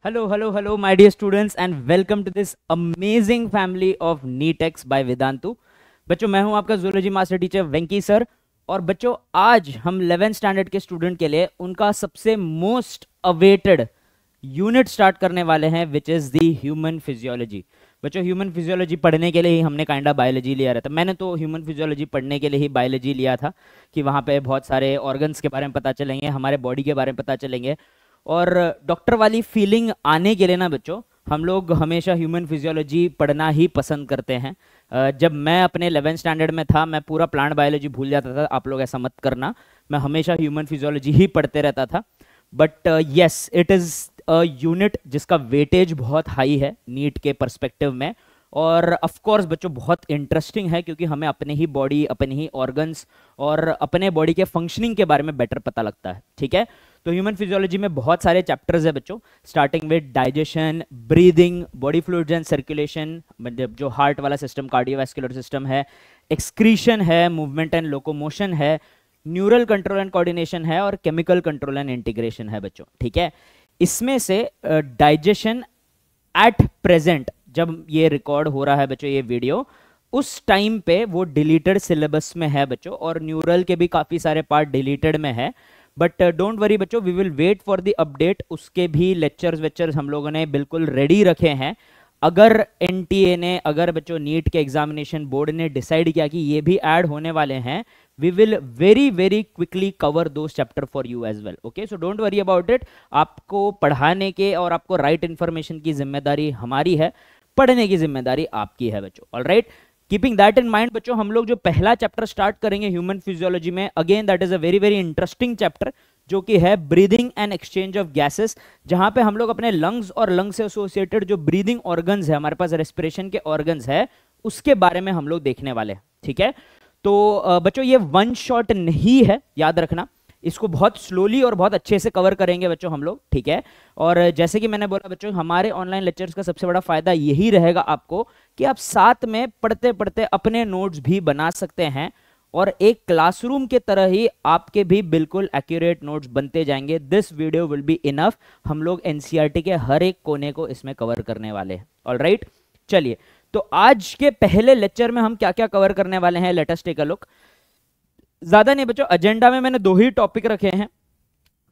Hello, hello, hello, my dear students, and welcome to this amazing family of NEETEX by Vedantu. बच्चों, मैं हूं आपका zoology master teacher Venky sir. और बच्चों, आज हम 11th स्टैंडर्ड के स्टूडेंट के लिए उनका सबसे मोस्ट अवेटेड यूनिट स्टार्ट करने वाले हैं, which is the human physiology. बच्चों, ह्यूमन फिजियोलॉजी पढ़ने के लिए ही हमने काइंडा बायोलॉजी लिया रहता। मैंने तो ह्यूमन फिजियोलॉजी पढ़ने के लिए ही बायोलॉजी लिया था कि वहाँ पे बहुत सारे ऑर्गन्स के बारे में पता चलेंगे, हमारे बॉडी के बारे में पता चलेंगे। और डॉक्टर वाली फीलिंग आने के लिए ना बच्चों, हम लोग हमेशा ह्यूमन फिजियोलॉजी पढ़ना ही पसंद करते हैं। जब मैं अपने 11th स्टैंडर्ड में था, मैं पूरा प्लांट बायोलॉजी भूल जाता था। आप लोग ऐसा मत करना, मैं हमेशा ह्यूमन फिजियोलॉजी ही पढ़ते रहता था। But yes, it is a unit जिसका वेटेज बहुत हाई है नीट के पर्सपेक्टिव में। और ऑफ कोर्स बच्चों, बहुत इंटरेस्टिंग है क्योंकि हमें अपने ही बॉडी, अपने ही ऑर्गन्स और अपने बॉडी के फंक्शनिंग के बारे में बेटर पता लगता है। ठीक है, तो ह्यूमन फिजियोलॉजी में बहुत सारे चैप्टर्स है बच्चों, starting with digestion, breathing, body fluids and circulation, मतलब जो हार्ट वाला सिस्टम, कार्डियोवैस्कुलर सिस्टम है, एक्सक्रीशन है, मूवमेंट एंड लोकोमोशन है, न्यूरल कंट्रोल एंड कोऑर्डिनेशन है, और केमिकल कंट्रोल एंड इंटीग्रेशन है बच्चों। ठीक है, इसमें से डाइजेशन एट प्रेजेंट, जब ये रिकॉर्ड हो रहा है बच्चों ये वीडियो, उस टाइम पे वो डिलीटेड सिलेबस में है बच्चों, और न्यूरल के भी काफ़ी सारे पार्ट डिलीटेड में है। बट डोंट वरी बच्चों, we will wait for the update. उसके भी लेक्चर्स हम लोगों ने बिल्कुल रेडी रखे हैं। अगर एनटीए ने, अगर बच्चों नीट के एग्जामिनेशन बोर्ड ने डिसाइड किया कि ये भी ऐड होने वाले हैं, we will very very quickly cover those chapter for you as well. Okay, so don't worry about it. आपको पढ़ाने के और आपको राइट इन्फॉर्मेशन की जिम्मेदारी हमारी है, पढ़ने की जिम्मेदारी आपकी है बच्चों। Alright, keeping that in mind बच्चों, हम लोग जो पहला चैप्टर स्टार्ट करेंगे ह्यूमन फिजियोलॉजी में, again that is a very very interesting chapter, जो कि है breathing and exchange of gases, जहां पे हम लोग अपने लंग्स और लंग्स से एसोसिएटेड जो ब्रीदिंग ऑर्गन्स है, हमारे पास रेस्पिरेशन के ऑर्गन्स है, उसके बारे में हम लोग देखने वाले हैं। ठीक है, तो बच्चों ये वन शॉट नहीं है, याद रखना। इसको बहुत स्लोली और बहुत अच्छे से कवर करेंगे बच्चों हम लोग। ठीक है, और जैसे कि मैंने बोला बच्चों, हमारे ऑनलाइन लेक्चर्स का सबसे बड़ा फायदा यही रहेगा आपको कि आप साथ में पढ़ते पढ़ते अपने नोट्स भी बना सकते हैं, और एक क्लासरूम के तरह ही आपके भी बिल्कुल एक्यूरेट नोट्स बनते जाएंगे। This video will be enough. हम लोग एनसीईआरटी के हर एक कोने को इसमें कवर करने वाले हैं। ऑलराइट, चलिए, तो आज के पहले लेक्चर में हम क्या क्या कवर करने वाले हैं, let us take a look. ज्यादा नहीं बच्चों, एजेंडा में मैंने दो ही टॉपिक रखे हैं।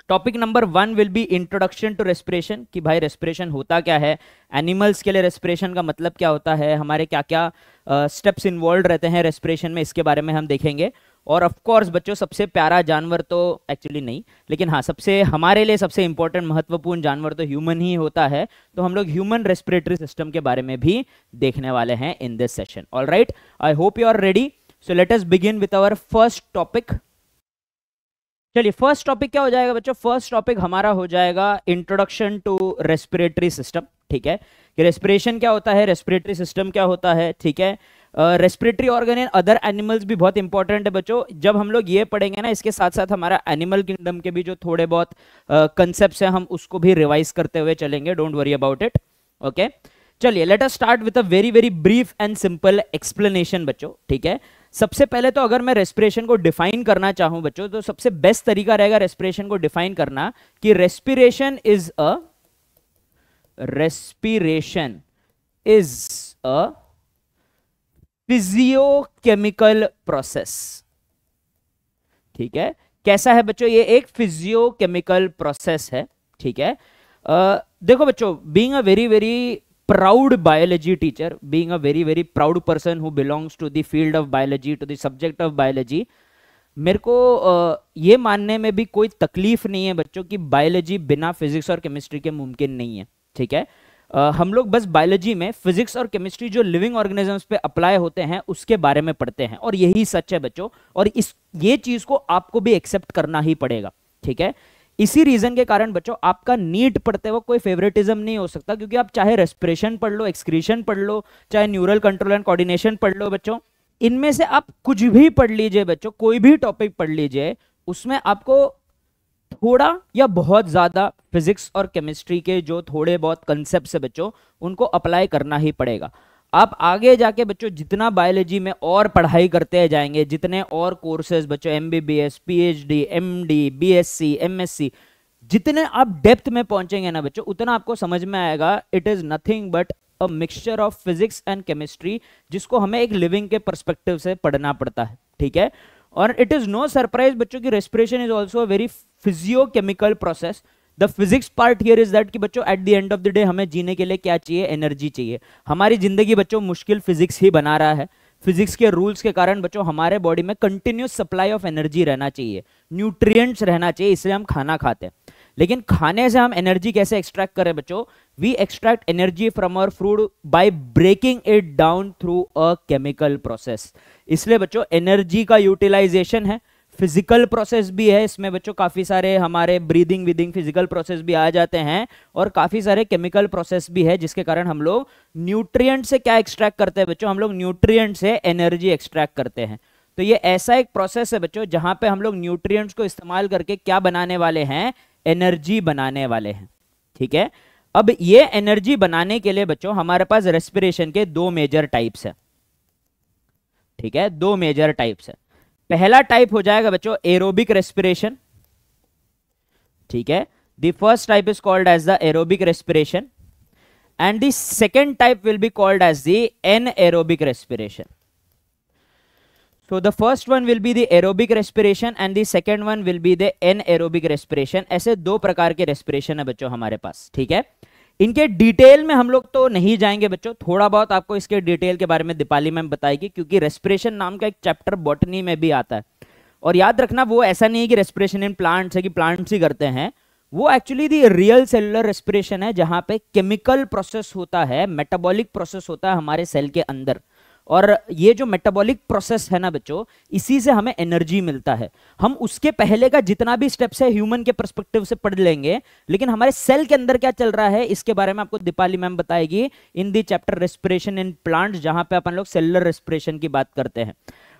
Topic number 1 will be introduction to respiration, कि भाई रेस्पिरेशन होता क्या है, एनिमल्स के लिए रेस्पिरेशन का मतलब क्या होता है, हमारे क्या क्या स्टेप्स इन्वॉल्व रहते हैं रेस्पिरेशन में, इसके बारे में हम देखेंगे। और ऑफ कोर्स बच्चों, सबसे प्यारा जानवर तो एक्चुअली नहीं, लेकिन हाँ, सबसे हमारे लिए सबसे इंपॉर्टेंट महत्वपूर्ण जानवर तो ह्यूमन ही होता है, तो हम लोग ह्यूमन रेस्पिरेटरी सिस्टम के बारे में भी देखने वाले हैं in this session. Alright, I hope you are ready. So let us begin with our first topic. चलिए, फर्स्ट टॉपिक क्या हो जाएगा बच्चों? फर्स्ट टॉपिक हमारा हो जाएगा इंट्रोडक्शन टू रेस्पिरेटरी सिस्टम। ठीक है, कि रेस्पिरेशन क्या होता है, रेस्पिरेटरी सिस्टम क्या होता है। ठीक है, respiratory organ in other animals भी बहुत इंपॉर्टेंट है बच्चों। जब हम लोग ये पढ़ेंगे ना, इसके साथ साथ हमारा एनिमल किंगडम के भी जो थोड़े बहुत कंसेप्ट हैं, हम उसको भी रिवाइज करते हुए चलेंगे। Don't worry about it. Okay, चलिए, let us start with a very very brief and simple explanation बच्चों। ठीक है, सबसे पहले तो अगर मैं रेस्पिरेशन को डिफाइन करना चाहूं बच्चों, तो सबसे बेस्ट तरीका रहेगा रेस्पिरेशन को डिफाइन करना कि respiration is a physiochemical process. ठीक है, कैसा है बच्चों? ये एक फिजियोकेमिकल प्रोसेस है। ठीक है, देखो बच्चों, being a very very proud biology teacher, being a very very proud person who belongs to the field of biology, to the subject of biology, मेरे को ये मानने में भी कोई तकलीफ नहीं है बच्चों कि बायोलॉजी बिना फिजिक्स और केमिस्ट्री के मुमकिन नहीं है। ठीक है, हम लोग बस बायोलॉजी में फिजिक्स और केमिस्ट्री जो लिविंग ऑर्गेनिजम्स पे अप्लाई होते हैं उसके बारे में पढ़ते हैं, और यही सच है बच्चों, और ये चीज को आपको भी एक्सेप्ट करना ही पड़ेगा। ठीक है, इसी रीजन के कारण बच्चों, आपका नीट पढ़ते वक्त कोई फेवरेटिज्म नहीं हो सकता, क्योंकि आप चाहे रेस्पिरेशन पढ़ लो, एक्सक्रीशन पढ़ लो, चाहे न्यूरल कंट्रोल एंड कोऑर्डिनेशन पढ़ लो बच्चों, इनमें से आप कुछ भी पढ़ लीजिए बच्चों, कोई भी टॉपिक पढ़ लीजिए, उसमें आपको थोड़ा या बहुत ज्यादा फिजिक्स और केमिस्ट्री के जो थोड़े बहुत कंसेप्ट है बच्चों, उनको अप्लाई करना ही पड़ेगा। आप आगे जाके बच्चों जितना बायोलॉजी में और पढ़ाई करते जाएंगे, जितने और कोर्सेज बच्चों, MBBS, PhD, MD, BSc, MSc, जितने आप डेप्थ में पहुंचेंगे ना बच्चों, उतना आपको समझ में आएगा it is nothing but a mixture of physics and chemistry, जिसको हमें एक लिविंग के परस्पेक्टिव से पढ़ना पड़ता है, ठीक है। और इट इज नो सरप्राइज बच्चों की respiration is also a very physiochemical process. The physics part here is that कि बच्चों at the end of the day हमें जीने के लिए क्या चाहिए, एनर्जी चाहिए। हमारी जिंदगी बच्चों मुश्किल फिजिक्स ही बना रहा है। फिजिक्स के रूल्स के कारण बच्चों हमारे बॉडी में कंटिन्यूस सप्लाई ऑफ एनर्जी रहना चाहिए, न्यूट्रिएंट्स रहना चाहिए, इसलिए हम खाना खाते हैं। लेकिन खाने से हम एनर्जी कैसे एक्सट्रैक्ट करें बच्चों? We extract energy from our food by breaking it down through a chemical process. इसलिए बच्चों एनर्जी का यूटिलाइजेशन है, फिजिकल प्रोसेस भी है इसमें बच्चों, काफी सारे हमारे ब्रीदिंग विदिंग फिजिकल प्रोसेस भी आ जाते हैं, और काफी सारे केमिकल प्रोसेस भी है, जिसके कारण हम लोग न्यूट्रिएंट से क्या एक्सट्रैक्ट करते हैं बच्चों? हम लोग न्यूट्रिएंट से एनर्जी एक्सट्रैक्ट करते हैं। तो ये ऐसा एक प्रोसेस है बच्चों जहां पे हम लोग न्यूट्रिएंट्स को इस्तेमाल करके क्या बनाने वाले हैं? एनर्जी बनाने वाले हैं, ठीक है। अब ये एनर्जी बनाने के लिए बच्चों हमारे पास रेस्पिरेशन के दो मेजर टाइप्स है, ठीक है, दो मेजर टाइप्स है। पहला टाइप हो जाएगा बच्चों एरोबिक रेस्पिरेशन, ठीक है। The first type is called as the aerobic respiration and the second type will be called as the anaerobic respiration. So the first one will be the aerobic respiration and the second one will be the anaerobic respiration। ऐसे दो प्रकार के respiration है बच्चों हमारे पास, ठीक है। इनके डिटेल में हम लोग तो नहीं जाएंगे बच्चों, थोड़ा बहुत आपको इसके डिटेल के बारे में दीपाली मैम बताएगी, क्योंकि रेस्पिरेशन नाम का एक चैप्टर बॉटनी में भी आता है। और याद रखना वो ऐसा नहीं है कि रेस्पिरेशन इन प्लांट्स है कि प्लांट्स ही करते हैं, वो actually the real cellular respiration है, जहां पे केमिकल प्रोसेस होता है, मेटाबॉलिक प्रोसेस होता है हमारे सेल के अंदर। और ये जो मेटाबॉलिक प्रोसेस है ना बच्चों, इसी से हमें एनर्जी मिलता है। हम उसके पहले का जितना भी स्टेप्स है ह्यूमन के पर्सपेक्टिव से पढ़ लेंगे, लेकिन हमारे सेल के अंदर क्या चल रहा है इसके बारे में आपको दीपाली मैम बताएगी in the chapter respiration in plants, जहां पे अपन लोग सेलुलर रेस्पिरेशन की बात करते हैं।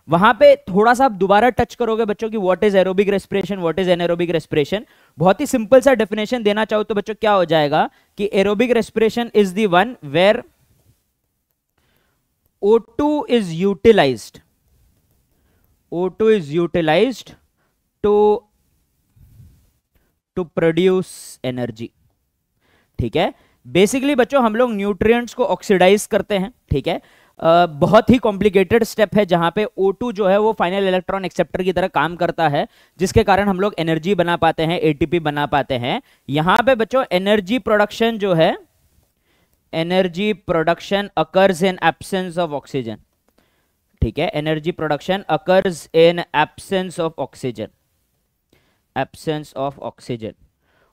वहां पे थोड़ा सा आप दोबारा टच करोगे बच्चों की what is aerobic respiration, what is anaerobic respiration. बहुत ही सिंपल सा डेफिनेशन देना चाहो तो बच्चों क्या हो जाएगा कि aerobic respiration is the one where O2 is utilized, O2 is utilized to produce energy, ठीक है। बेसिकली बच्चों हम लोग न्यूट्रिएंट्स को ऑक्सीडाइज करते हैं, ठीक है। बहुत ही कॉम्प्लिकेटेड स्टेप है जहां पे O2 जो है वो फाइनल इलेक्ट्रॉन एक्सेप्टर की तरह काम करता है, जिसके कारण हम लोग एनर्जी बना पाते हैं, एटीपी बना पाते हैं। यहां पे बच्चों एनर्जी प्रोडक्शन जो है, energy production occurs in absence of oxygen, ठीक है। Energy production occurs in absence of oxygen, absence of oxygen.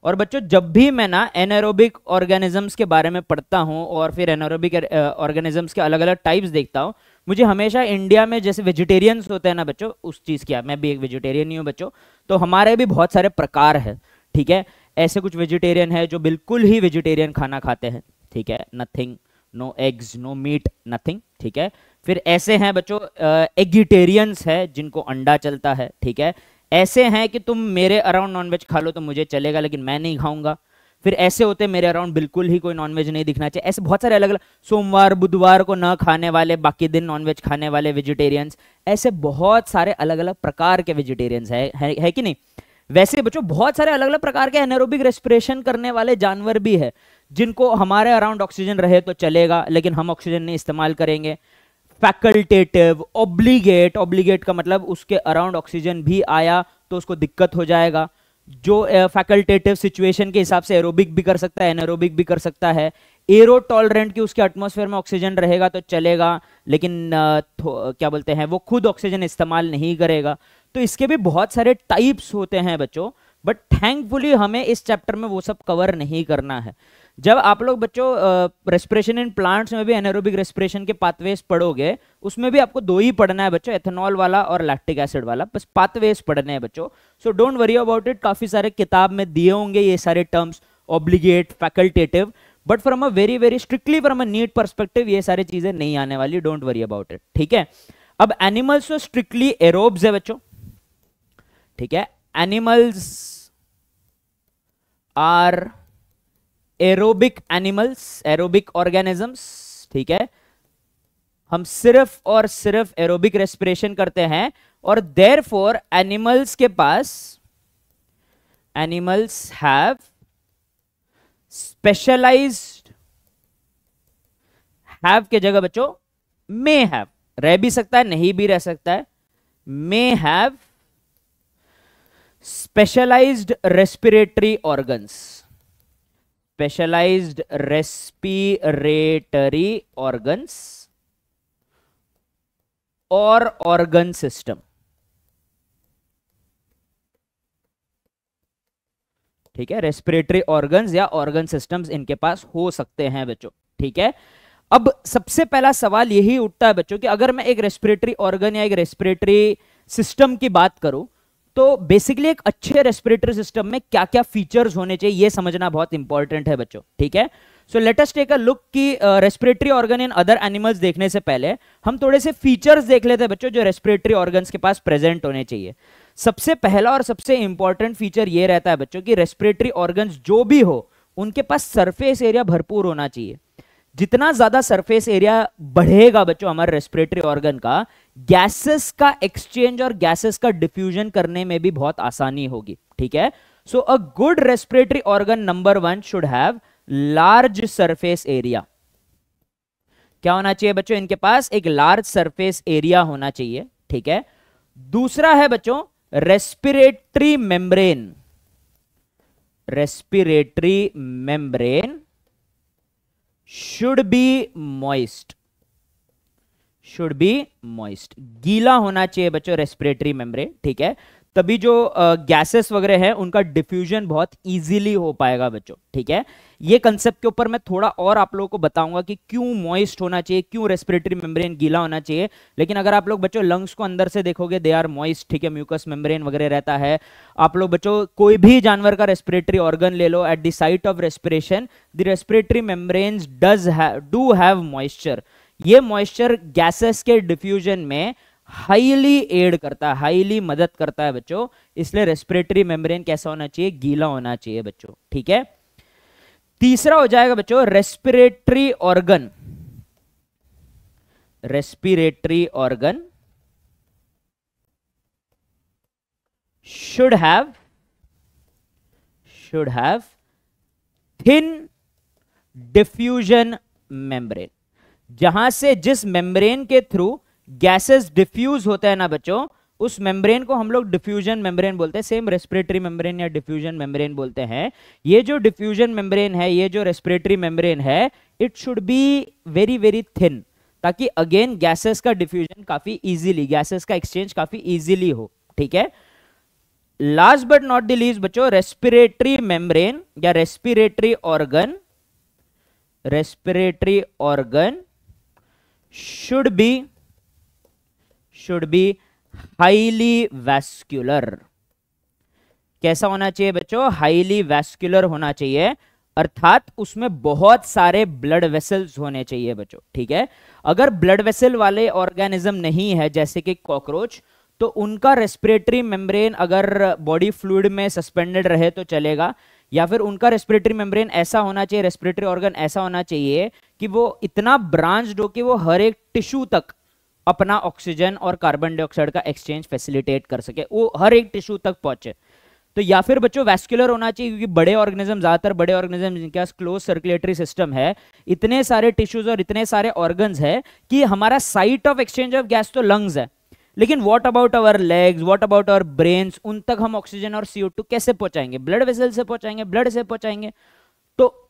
और बच्चों जब भी मैं ना एनारोबिक ऑर्गेनिजम्स के बारे में पढ़ता हूं और फिर एनारोबिक ऑर्गेनिजम्स के अलग अलग टाइप्स देखता हूं, मुझे हमेशा इंडिया में जैसे वेजिटेरियंस होते हैं ना बच्चों, उस चीज की, मैं भी एक वेजिटेरियन ही हूं बच्चों, तो हमारे भी बहुत सारे प्रकार है, ठीक है। ऐसे कुछ वेजिटेरियन है जो बिल्कुल ही वेजिटेरियन खाना खाते हैं, ठीक है, nothing, no eggs, no meat, nothing, ठीक है। फिर ऐसे हैं बच्चों एगिटेरियंस है जिनको अंडा चलता है, ठीक है। ऐसे हैं कि तुम मेरे अराउंड नॉनवेज खा लो तो मुझे चलेगा, लेकिन मैं नहीं खाऊंगा। फिर ऐसे होते हैं मेरे अराउंड बिल्कुल ही कोई नॉनवेज नहीं दिखना चाहिए। ऐसे बहुत सारे अलग अलग, सोमवार बुधवार को ना खाने वाले, बाकी दिन नॉनवेज खाने वाले वेजिटेरियंस, ऐसे बहुत सारे अलग अलग प्रकार के वेजिटेरियंस है कि नहीं। वैसे बच्चों बहुत सारे अलग अलग प्रकार के एनारोबिक रेस्पिरेशन करने वाले जानवर भी है, जिनको हमारे अराउंड ऑक्सीजन रहे तो चलेगा, लेकिन हम ऑक्सीजन नहीं इस्तेमाल करेंगे। फैकल्टेटिव, ऑब्लिगेट, ऑब्लिगेट का मतलब उसके अराउंड ऑक्सीजन भी आया तो उसको दिक्कत हो जाएगा। जो फैकल्टेटिव सिचुएशन के हिसाब से एरोबिक भी कर सकता है, एनारोबिक भी कर सकता है। एरो टॉलरेंट की उसके एटमॉस्फेयर में ऑक्सीजन रहेगा तो चलेगा, लेकिन क्या बोलते हैं वो खुद ऑक्सीजन इस्तेमाल नहीं करेगा। तो इसके भी बहुत सारे टाइप्स होते हैं बच्चों, बट थैंकफुली हमें इस चैप्टर में वो सब कवर नहीं करना है। जब आप लोग बच्चों रेस्पिरेशन इन प्लांट्स में भी एनारोबिक रेस्पिरेशन के पाथवेज पढ़ोगे, उसमें भी आपको दो ही पढ़ना है बच्चों, एथेनॉल वाला और लैक्टिक एसिड वाला, बस पाथवेज पढ़ने हैं बच्चों। So don't worry about it, काफी सारे किताब में दिए होंगे ये सारे terms, obligate, facultative, but from a very very strictly from a NEET perspective ये सारी चीजें नहीं आने वाली, डोंट वरी अबाउट इट, ठीक है। अब एनिमल्स तो स्ट्रिक्टली एरोब्स है बच्चों, ठीक है। Animals are aerobic animals, aerobic organisms, ठीक है। हम सिर्फ और सिर्फ एरोबिक रेस्पिरेशन करते हैं, और therefore animals animals have specialized, have के जगह बच्चों मे हैव, रह भी सकता है नहीं भी रह सकता है, may have specialized respiratory organs, specialized respiratory organs और ऑर्गन सिस्टम। ठीक है, रेस्पिरेटरी ऑर्गन्स या ऑर्गन सिस्टम्स इनके पास हो सकते हैं बच्चों। ठीक है, अब सबसे पहला सवाल यही उठता है बच्चों कि अगर मैं एक रेस्पिरेटरी ऑर्गन या एक रेस्पिरेटरी सिस्टम की बात करूं तो बेसिकली एक अच्छे रेस्पिरेटरी सिस्टम में क्या क्या फीचर्स होने चाहिए ये समझना बहुत इंपॉर्टेंट है बच्चों। ठीक है, so let us take a look कि respiratory organ in other animals देखने से पहले हम थोड़े से फीचर्स देख लेते हैं बच्चों जो रेस्पिरेटरी ऑर्गन्स के पास प्रेजेंट होने चाहिए। सबसे पहला और सबसे इंपॉर्टेंट फीचर ये रहता है बच्चों कि रेस्पिरेटरी ऑर्गन्स जो भी हो उनके पास सरफेस एरिया भरपूर होना चाहिए। जितना ज्यादा सरफेस एरिया बढ़ेगा बच्चों हमारे रेस्पिरेटरी ऑर्गन का, गैसेस का एक्सचेंज और गैसेस का डिफ्यूजन करने में भी बहुत आसानी होगी। ठीक है, so a good respiratory organ number 1 should have large surface area. क्या होना चाहिए बच्चों, इनके पास एक लार्ज सरफेस एरिया होना चाहिए। ठीक है, दूसरा है बच्चों respiratory membrane, respiratory membrane should be moist, should be moist, गीला होना चाहिए बच्चों रेस्पिरेटरी मेम्ब्रेन। ठीक है, तभी जो गैसेस वगैरह है उनका डिफ्यूजन बहुत इजीली हो पाएगा बच्चों। ठीक है, ये कंसेप्ट के ऊपर मैं थोड़ा और आप लोगों को बताऊंगा कि क्यों मॉइस्ट होना चाहिए, क्यों रेस्पिरेटरी मेम्ब्रेन गीला होना चाहिए। लेकिन अगर आप लोग बच्चों लंग्स को अंदर से देखोगे दे आर मॉइस्ट। ठीक है, म्यूकस मेम्ब्रेन वगैरह रहता है। आप लोग बच्चों कोई भी जानवर का रेस्पिरेटरी ऑर्गन ले लो, at the site of respiration the respiratory membranes do have moisture. ये मॉइस्चर गैसेस के डिफ्यूजन में हाईली एड करता है, हाईली मदद करता है बच्चों। इसलिए रेस्पिरेटरी मेम्ब्रेन कैसा होना चाहिए, गीला होना चाहिए बच्चों। ठीक है, तीसरा हो जाएगा बच्चों respiratory organ, respiratory organ should have thin diffusion membrane। जहां से जिस मेम्ब्रेन के थ्रू गैसेस डिफ्यूज होता है ना बच्चों, उस मेम्ब्रेन को हम लोग डिफ्यूजन मेम्ब्रेन बोलते हैं। सेम रेस्पिरेटरी मेम्ब्रेन या डिफ्यूजन मेम्ब्रेन बोलते हैं। ये जो डिफ्यूजन मेम्ब्रेन है, ये जो रेस्पिरेटरी मेम्ब्रेन है, it should be very very thin, ताकि अगेन गैसेस का डिफ्यूजन काफी इजीली, गैसेस का एक्सचेंज काफी इजीली हो। ठीक है, last but not the least बच्चों रेस्पिरेटरी मेम्ब्रेन या respiratory organ, respiratory organ should be highly vascular। कैसा होना चाहिए बच्चों, हाईली वैस्कुलर होना चाहिए, अर्थात उसमें बहुत सारे ब्लड वेसल्स होने चाहिए बच्चों। ठीक है, अगर ब्लड वेसल वाले ऑर्गेनिज्म नहीं है जैसे कि कॉकरोच, तो उनका रेस्पिरेटरी मेम्ब्रेन अगर बॉडी फ्लूइड में सस्पेंडेड रहे तो चलेगा, या फिर उनका रेस्पिरेटरी मेम्ब्रेन ऐसा होना चाहिए, रेस्पिरेटरी ऑर्गन ऐसा होना चाहिए कि वो इतना ब्रांच्ड हो कि वो हर एक टिश्यू तक अपना ऑक्सीजन और कार्बन डाइऑक्साइड का एक्सचेंज फैसिलिटेट कर सके, वो हर एक टिश्यू तक पहुंचे। तो या फिर बच्चों वैस्कुलर होना चाहिए, क्योंकि बड़े ऑर्गेनिज्म, ज्यादातर बड़े ऑर्गेनिज्म जिनके पास क्लोज सर्कुलेटरी सिस्टम है, इतने सारे टिश्यूज और इतने सारे ऑर्गन्स है कि हमारा site of exchange of gas तो लंग्स है, लेकिन what about our legs, what about our brains, उन तक हम ऑक्सीजन और CO2 कैसे पहुंचाएंगे, ब्लड वेसल से पहुंचाएंगे, ब्लड से पहुंचाएंगे। तो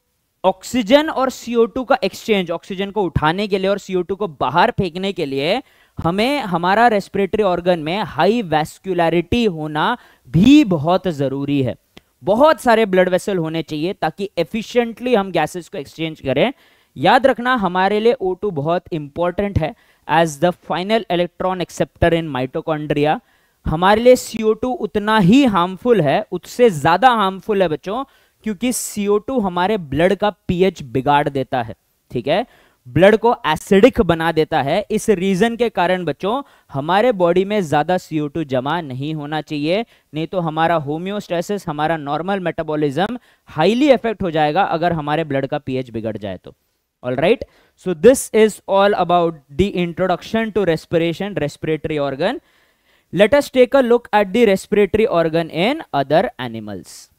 ऑक्सीजन और CO2 का एक्सचेंज, ऑक्सीजन को उठाने के लिए और CO2 को बाहर फेंकने के लिए हमें हमारा रेस्पिरेटरी ऑर्गन में हाई वैस्कुलैरिटी होना भी बहुत जरूरी है। बहुत सारे ब्लड वेसल होने चाहिए ताकि एफिशिएंटली हम गैसेस को एक्सचेंज करें। याद रखना हमारे लिए O2 बहुत इंपॉर्टेंट है as the final electron acceptor in mitochondria. हमारे लिए CO2 उतना ही हार्मफुल है, उससे ज्यादा हार्मफुल है बच्चों, क्योंकि CO2 हमारे ब्लड का pH बिगाड़ देता है। ठीक है, ब्लड को एसिडिक बना देता है। इस रीजन के कारण बच्चों हमारे बॉडी में ज्यादा CO2 जमा नहीं होना चाहिए, नहीं तो हमारा होम्योस्टेसिस, हमारा नॉर्मल मेटाबॉलिज्म हाईली इफेक्ट हो जाएगा अगर हमारे ब्लड का pH बिगड़ जाए तो। All right, so this is all about the introduction to respiration, respiratory organ. Let us take a look at the respiratory organ in other animals.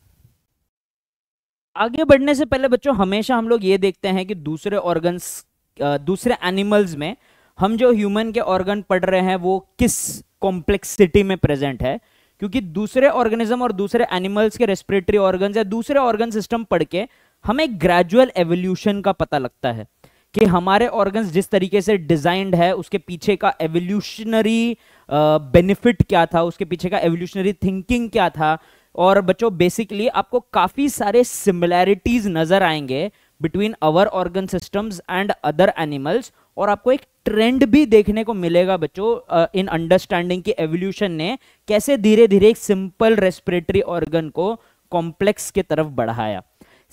आगे बढ़ने से पहले बच्चों हमेशा हम लोग ये देखते हैं कि दूसरे ऑर्गन्स, दूसरे एनिमल्स में हम जो ह्यूमन के ऑर्गन पढ़ रहे हैं वो किस कॉम्प्लेक्सिटी में प्रेजेंट है, क्योंकि दूसरे ऑर्गेनिज्म और दूसरे एनिमल्स के रेस्पिरेटरी ऑर्गन्स या दूसरे ऑर्गन सिस्टम पढ़ के हमें ग्रेजुअल एवोल्यूशन का पता लगता है कि हमारे ऑर्गन्स जिस तरीके से डिजाइंड है उसके पीछे का एवोल्यूशनरी बेनिफिट क्या था, उसके पीछे का एवोल्यूशनरी थिंकिंग क्या था। और बच्चों बेसिकली आपको काफी सारे सिमिलैरिटीज नजर आएंगे between our organ systems and other animals, और आपको एक ट्रेंड भी देखने को मिलेगा बच्चों इन अंडरस्टैंडिंग की एवोल्यूशन ने कैसे धीरे धीरे एक सिंपल रेस्पिरेटरी ऑर्गन को कॉम्प्लेक्स की तरफ बढ़ाया।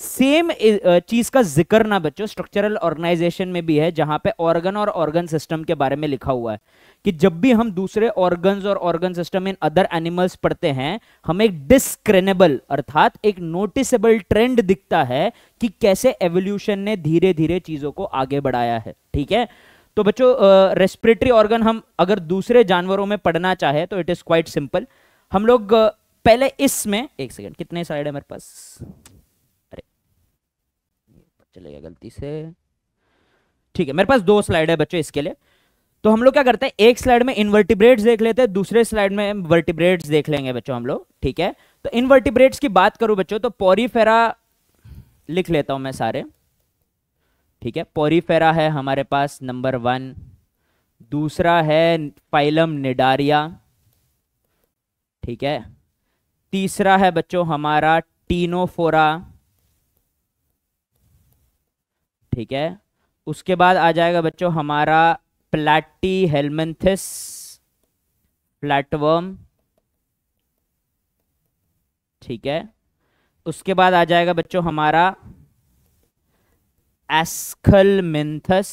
सेम चीज का जिक्र ना बच्चों स्ट्रक्चरल ऑर्गेनाइजेशन में भी है, जहां पे ऑर्गन और ऑर्गन सिस्टम के बारे में लिखा हुआ है कि जब भी हम दूसरे ऑर्गन्स और organ system in other animals पढ़ते हैं हमें एक डिस्क्रेनेबल अर्थात एक नोटिसेबल ट्रेंड दिखता है कि कैसे एवोल्यूशन ने धीरे धीरे चीजों को आगे बढ़ाया है। ठीक है, तो बच्चों रेस्पिरेटरी ऑर्गन हम अगर दूसरे जानवरों में पढ़ना चाहे तो इट इज क्वाइट सिंपल। हम लोग पहले इसमें, एक सेकेंड, कितने साइड है मेरे पास, अरे चले गया गलती से, ठीक है मेरे पास 2 स्लाइड है बच्चों इसके लिए। तो हम लोग क्या करते हैं, एक स्लाइड में इनवर्टिब्रेट्स देख लेते हैं, दूसरे स्लाइड में वर्टिब्रेट्स देख लेंगे बच्चों हम लोग। ठीक है, तो इनवर्टिब्रेट्स की बात करूं बच्चों तो पोरीफेरा लिख लेता हूं मैं सारे। ठीक है, पोरीफेरा है हमारे पास नंबर 1, दूसरा है फाइलम निडारिया। ठीक है, तीसरा है बच्चों हमारा टीनोफोरा। ठीक है, उसके बाद आ जाएगा बच्चों हमारा प्लैटीहेल्मिन्थिस फ्लैटवर्म। ठीक है, उसके बाद आ जाएगा बच्चों हमारा एस्कलमिन्थस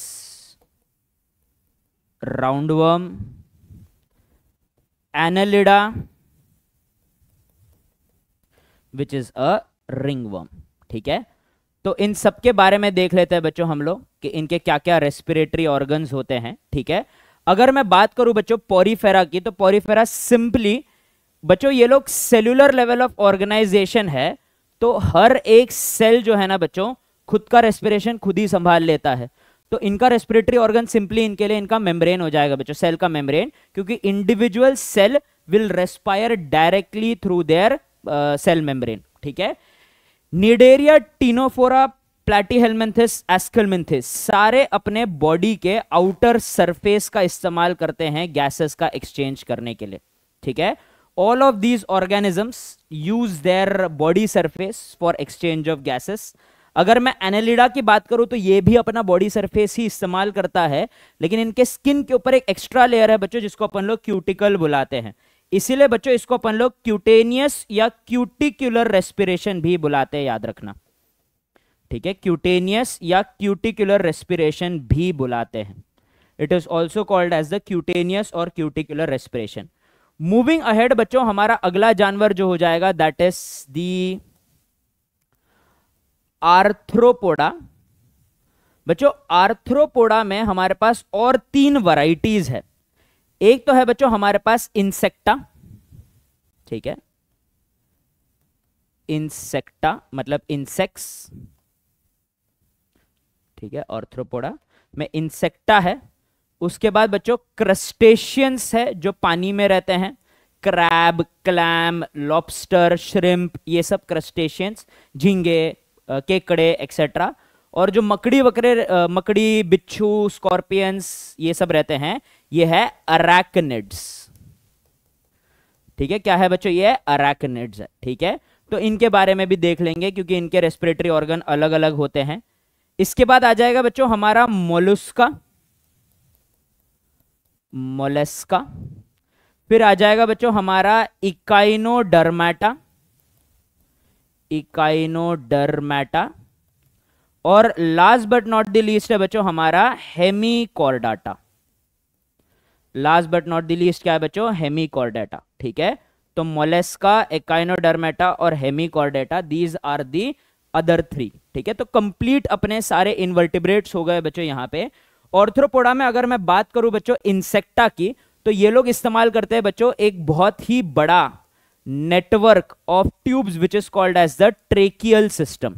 roundworm, Annelida which is a ringworm. ठीक है, तो इन सब के बारे में देख लेते हैं बच्चों हम लोग कि इनके क्या क्या रेस्पिरेटरी ऑर्गन्स होते हैं। ठीक है, अगर मैं बात करूं बच्चों पोरीफेरा की, तो पोरीफेरा सिंपली बच्चों ये लोग सेल्यूलर लेवल ऑफ ऑर्गेनाइजेशन है, तो हर एक सेल जो है ना बच्चों खुद का रेस्पिरेशन खुद ही संभाल लेता है। तो इनका रेस्पिरेटरी ऑर्गन सिंपली इनके लिए इनका मेम्ब्रेन हो जाएगा बच्चों, सेल का मेम्ब्रेन, क्योंकि individual cell will respire directly through their cell membrane. ठीक है, निडेरिया, टीनोफोरा, प्लैटीहेल्मिन्थिस, एस्कलमिन्थिस सारे अपने बॉडी के आउटर सरफेस का इस्तेमाल करते हैं गैसेस का एक्सचेंज करने के लिए। ठीक है, all of these organisms use their body surface for exchange of gases. अगर मैं एनालिडा की बात करूं तो ये भी अपना बॉडी सरफेस ही इस्तेमाल करता है, लेकिन इनके स्किन के ऊपर एक एक्स्ट्रा लेयर है बच्चों जिसको अपन लोग क्यूटिकल बुलाते हैं, इसीलिए बच्चों इसको अपन लोग क्यूटेनियस या क्यूटिकुलर रेस्पिरेशन भी बुलाते हैं, याद रखना। ठीक है, क्यूटेनियस या क्यूटिकुलर रेस्पिरेशन भी बुलाते हैं। It is also called as the cutaneous और क्यूटिकुलर रेस्पिरेशन। मूविंग अहेड बच्चों हमारा अगला जानवर जो हो जाएगा दैट इज दी आर्थ्रोपोडा। बच्चों आर्थ्रोपोडा में हमारे पास और 3 वैरायटीज है। एक तो है बच्चों हमारे पास इंसेक्टा। ठीक है, इंसेक्टा मतलब इंसेक्ट्स। ठीक है, आर्थ्रोपोडा में इंसेक्टा है। उसके बाद बच्चों क्रस्टेशियंस है जो पानी में रहते हैं, क्रैब, क्लैम, लॉबस्टर, श्रिम्प, ये सब क्रस्टेशियंस, झींगे, केकड़े एक्सेट्रा। और जो मकड़ी, बिच्छू, स्कॉर्पियंस ये सब रहते हैं, ये है अरैक्निड्स। ठीक है, क्या है बच्चों, ये अरैक्निड्स है। ठीक है, तो इनके बारे में भी देख लेंगे क्योंकि इनके रेस्पिरेटरी ऑर्गन अलग अलग होते हैं। इसके बाद आ जाएगा बच्चों हमारा मोलस्का, मोलस्का। फिर आ जाएगा बच्चों हमारा इकाइनोडर्मेटा, इकाइनोडर्मेटा। और last but not the least है बच्चों हमारा Hemichordata. Last but not the least क्या है बच्चों, हेमीकॉर्डाटा। ठीक है, तो मोलस्का, इकाइनोडर्मेटा और हेमीकॉर्डाटा, दीज आर दी अदर 3। ठीक है, तो कंप्लीट अपने सारे इनवर्टिब्रेट्स हो गए बच्चों यहां पे। ऑर्थ्रोपोडा में अगर मैं बात करूं बच्चों इंसेक्टा की, तो ये लोग इस्तेमाल करते हैं बच्चों एक बहुत ही बड़ा network of tubes which is called as the tracheal system.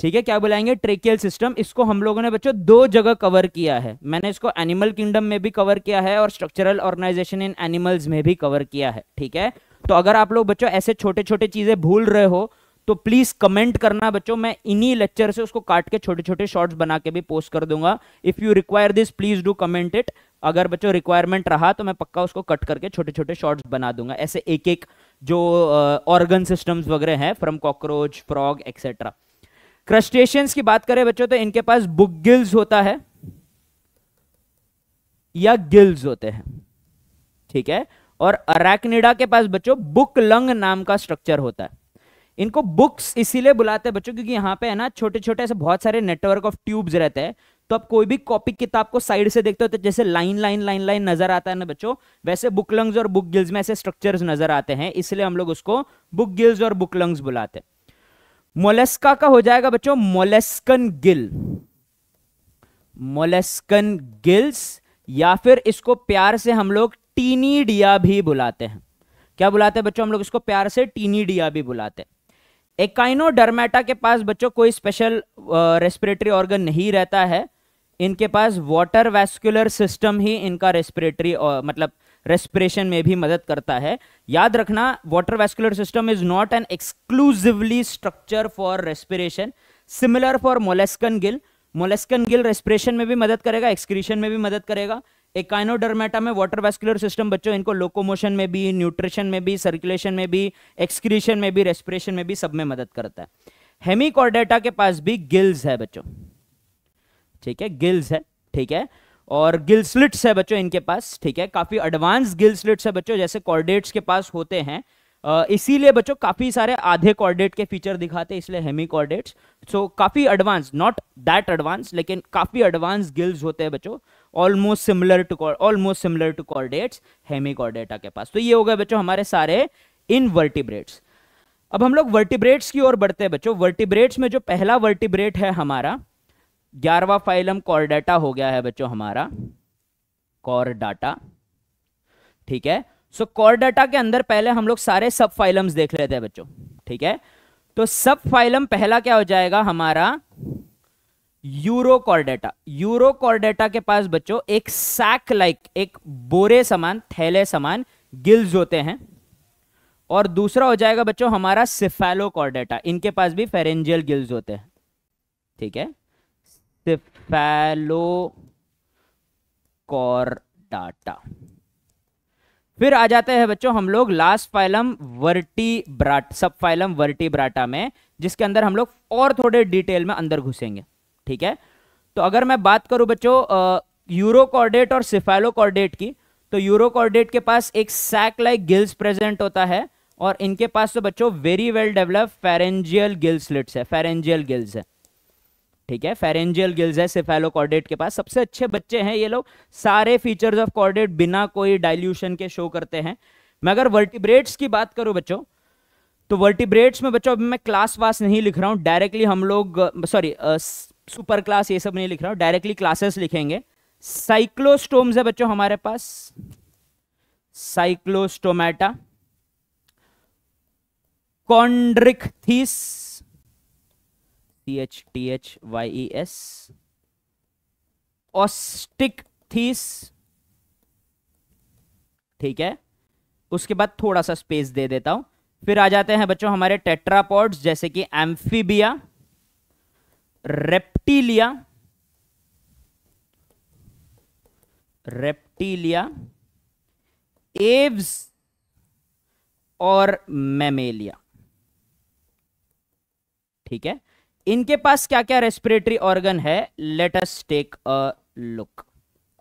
ठीक है, क्या बुलाएंगे, ट्रेकियल सिस्टम। इसको हम लोगों ने बच्चों दो जगह कवर किया है। मैंने इसको एनिमल किंगडम में भी कवर किया है और स्ट्रक्चरल ऑर्गेनाइजेशन इन एनिमल्स में भी कवर किया है। ठीक है, तो अगर आप लोग बच्चों ऐसे छोटे छोटे चीजें भूल रहे हो तो प्लीज कमेंट करना बच्चों, मैं इन्हीं लेक्चर से उसको काट के छोटे छोटे शॉर्ट्स बना के भी पोस्ट कर दूंगा। If you require this please do comment it. अगर बच्चों रिक्वायरमेंट रहा तो मैं पक्का उसको कट करके छोटे छोटे शॉर्ट्स बना दूंगा, ऐसे एक एक जो ऑर्गन सिस्टम्स वगैरह हैं, from cockroach, frog etcetera. Crustaceans की बात करें बच्चों तो इनके पास बुक गिल्स होता है या गिल्स होते हैं। ठीक है, और अरैक्निडा के पास बच्चों बुक लंग नाम का स्ट्रक्चर होता है। इनको बुक्स इसीलिए बुलाते हैं बच्चों क्योंकि यहाँ पे है ना छोटे छोटे ऐसे बहुत सारे नेटवर्क ऑफ ट्यूब्स रहते हैं। तो आप कोई भी कॉपी किताब को साइड से देखते हो तो जैसे लाइन लाइन लाइन लाइन नजर आता है ना बच्चों, वैसे बुक लंग्स और बुक गिल्स में ऐसे स्ट्रक्चर्स नजर आते हैं, इसलिए हम लोग उसको बुक गिल्स और बुक लंग्स बुलाते हैं। मोलेस्का का हो जाएगा बच्चों मोलेस्कन गिल, मोलेस्कन गिल्स, या फिर इसको प्यार से हम लोग टीनिडिया भी बुलाते हैं। क्या बुलाते हैं बच्चों हम लोग इसको प्यार से, टीनिडिया भी बुलाते हैं। एकाइनोडर्मेटा के पास बच्चों कोई स्पेशल रेस्पिरेटरी ऑर्गन नहीं रहता है। इनके पास वाटर वैस्कुलर सिस्टम ही इनका रेस्पिरेटरी मतलब रेस्पिरेशन में भी मदद करता है। याद रखना, water vascular system is not an exclusively structure for respiration, similar for molluscan gill. Molluscan gill respiration में भी मदद करेगा, एक्सक्रीशन में भी मदद करेगा। एकाइनोडर्मेटा में वाटर वैस्कुलर सिस्टम बच्चों इनको लोकोमोशन में भी, न्यूट्रिशन में भी, सर्कुलेशन में भी, एक्सक्रीशन में भी, रेस्पिरेशन में भी, सब में मदद करता है। हेमिकॉर्डेटा के पास भी गिल्स है बच्चों। ठीक है, गिल्स है। ठीक है, और गिल स्लिट्स है बच्चों इनके पास। ठीक है, काफी एडवांस गिल स्लिट्स है बच्चों, जैसे कॉर्डेट्स के पास होते हैं। इसीलिए बच्चों काफी सारे आधे कॉर्डेट के फीचर दिखाते हैं, इसलिए हेमिकॉर्डेट्स। सो काफी एडवांस, नॉट दैट एडवांस, लेकिन काफी एडवांस गिल्स होते हैं बच्चों, almost similar to chordates hemichordata के पास। तो ये हो गए बच्चों हमारे सारे इनवर्टिब्रेट्स। अब हम लोग वर्टिब्रेट्स की ओर बढ़ते हैं बच्चों। वर्टिब्रेट्स में जो पहला वर्टिब्रेट है हमारा 11वां फाइलम कॉर्डेटा हो गया है बच्चों हमारा, कॉर्डाटा। ठीक है, सो कॉर्डेटा के अंदर पहले हम लोग सारे सब फाइलम्स देख लेते हैं बच्चों। ठीक है, तो सब फाइलम पहला क्या हो जाएगा हमारा, यूरोकॉर्डेटा। यूरोकॉर्डेटा के पास बच्चों एक सैक लाइक, एक बोरे समान, थैले समान गिल्स होते हैं। और दूसरा हो जाएगा बच्चों हमारा सिफेलोकॉर्डेटा, इनके पास भी फेरेंजियल गिल्स होते हैं। ठीक है, सिफेलोकॉर्डाटा। फिर आ जाते हैं बच्चों हम लोग लास्ट फाइलम वर्टिब्राट, सब फाइलम वर्टिब्राटा में, जिसके अंदर हम लोग और थोड़े डिटेल में अंदर घुसेंगे। ठीक है, तो अगर मैं बात करूं बच्चों यूरोकॉर्डेट और सिफेलोकॉर्डेट की, तो यूरोकॉर्डेट के पास एक सैक लाइक गिल्स प्रेजेंट होता है, और इनके पास तो बच्चों very well developed pharyngeal gill slits है, फेरेंजियल गिल्स है। ठीक है, फेरेंजियल गिल्स है सिफेलोकॉर्डेट के पास। सबसे अच्छे बच्चे हैं ये लोग, सारे फीचर्स ऑफ कॉर्डेट बिना कोई डाइल्यूशन के शो करते हैं। मैं अगर वर्टिब्रेट्स की बात करूं बच्चों, तो वर्टिब्रेट्स में बच्चों अभी मैं क्लास वास नहीं लिख रहा हूं, डायरेक्टली हम लोग सॉरी सुपर क्लास ये सब नहीं लिख रहा हूं, डायरेक्टली क्लासेस लिखेंगे। साइक्लोस्टोम्स है बच्चों हमारे पास, साइक्लोस्टोमेटा, कॉन्ड्रिक्थिस, THYES, ऑस्टिक्थिस। ठीक है, उसके बाद थोड़ा सा स्पेस दे देता हूं। फिर आ जाते हैं बच्चों हमारे टेट्रापॉड्स, जैसे कि एम्फीबिया, रेप्टिलिया, एव्स और मैमेलिया। ठीक है, इनके पास क्या क्या रेस्पिरेटरी ऑर्गन है, let us take a look.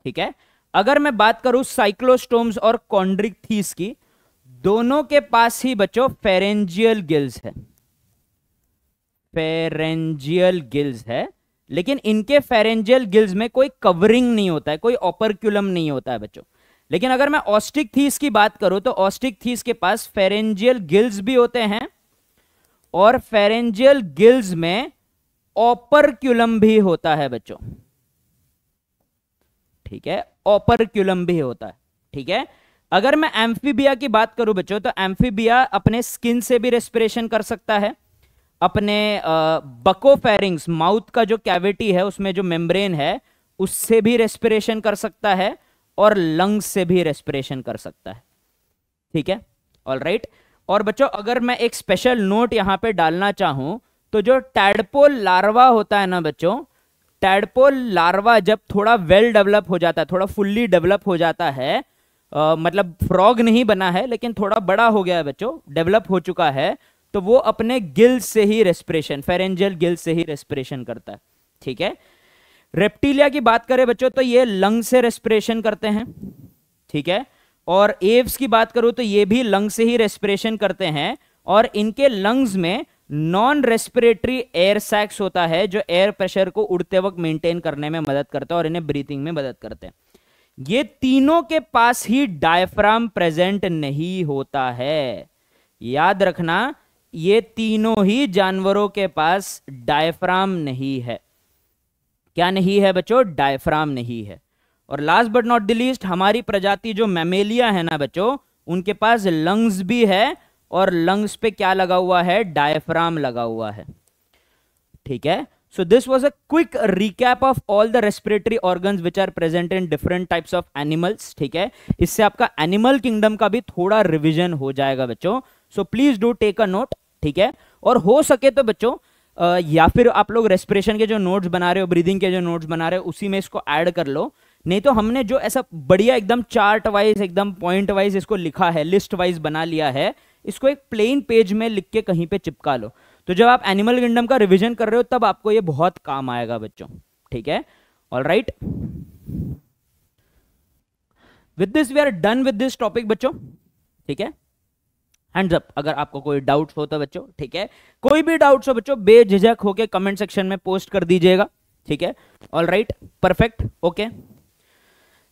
ठीक है, अगर मैं बात करूं साइक्लोस्टोम्स और कॉन्ड्रिक्थिस की, दोनों के पास ही बच्चों फेरेंजियल गिल्स है, फेरेंजियल गिल्स है, लेकिन इनके फेरेंजियल गिल्स में कोई कवरिंग नहीं होता है, कोई ऑपरक्यूलम नहीं होता है बच्चों। लेकिन अगर मैं ऑस्टिक्थिस की बात करूं तो ऑस्टिक्थिस के पास फेरेंजियल गिल्स भी होते हैं, और फेरेंजियल गिल्स में ऑपरक्यूलम भी होता है बच्चों। ठीक है, ऑपरक्यूलम भी होता है। ठीक है, अगर मैं एम्फीबिया की बात करूं बच्चों, तो एम्फीबिया अपने स्किन से भी रेस्पिरेशन कर सकता है, अपने बकोफेरिंग्स, माउथ का जो कैविटी है उसमें जो मेम्ब्रेन है उससे भी रेस्पिरेशन कर सकता है और लंग्स से भी रेस्पिरेशन कर सकता है। ठीक है, ऑल राइट। और बच्चों अगर मैं एक स्पेशल नोट यहां पे डालना चाहूं तो जो टैडपोल लार्वा होता है ना बच्चों, टैडपोल लार्वा जब थोड़ा वेल डेवलप हो जाता है, थोड़ा फुल्ली डेवलप हो जाता है, मतलब फ्रॉग नहीं बना है लेकिन थोड़ा बड़ा हो गया है बच्चों, डेवलप हो चुका है, तो वो अपने गिल से ही रेस्पिरेशन, फेरेंजियल गिल से ही रेस्पिरेशन करता है। ठीक है, रेप्टिलिया की बात करें बच्चों तो ये लंग से रेस्पिरेशन करते हैं। ठीक है, और एव्स की बात करूं तो ये भी लंग से ही रेस्पिरेशन करते हैं, और इनके लंग्स में नॉन रेस्पिरेटरी एयर सैक्स होता है जो एयर प्रेशर को उड़ते वक्त मेंटेन करने में मदद करता है और इन्हें ब्रीथिंग में मदद करते हैं। ये तीनों के पास ही डायफ्राम प्रेजेंट नहीं होता है, याद रखना, ये तीनों ही जानवरों के पास डायफ्राम नहीं है। क्या नहीं है बच्चों? डायफ्राम नहीं है। और last but not the least, हमारी प्रजाति जो मैमेलिया है ना बच्चों, उनके पास लंग्स भी है, और लंग्स पे क्या लगा हुआ है? डायफ्राम लगा हुआ है। ठीक है, so this was a quick recap of all the respiratory organs which are present in different types of animals. ठीक है, इससे आपका एनिमल किंगडम का भी थोड़ा रिविजन हो जाएगा बच्चों, so please do take a note. ठीक है, और हो सके तो बच्चों या फिर आप लोग रेस्पिरेशन के जो नोट्स बना रहे हो, ब्रीदिंग के जो नोट्स बना रहे हो, उसी में इसको ऐड कर लो। नहीं तो हमने जो ऐसा बढ़िया एकदम चार्ट वाइज, एकदम पॉइंट वाइज इसको लिखा है, लिस्ट वाइज बना लिया है, इसको एक प्लेन पेज में लिख के कहीं पे चिपका लो, तो जब आप एनिमल किंगडम का रिवीजन कर रहे हो तब आपको ये बहुत काम आएगा बच्चों। ठीक है, all right, with this we are done with this topic बच्चों। ठीक है, हैंड्स अप अगर आपको कोई डाउट्स हो तो बच्चों। ठीक है, कोई भी डाउट्स हो बच्चों बेझिझक होके कमेंट सेक्शन में पोस्ट कर दीजिएगा। ठीक है, ऑल राइट, परफेक्ट, ओके।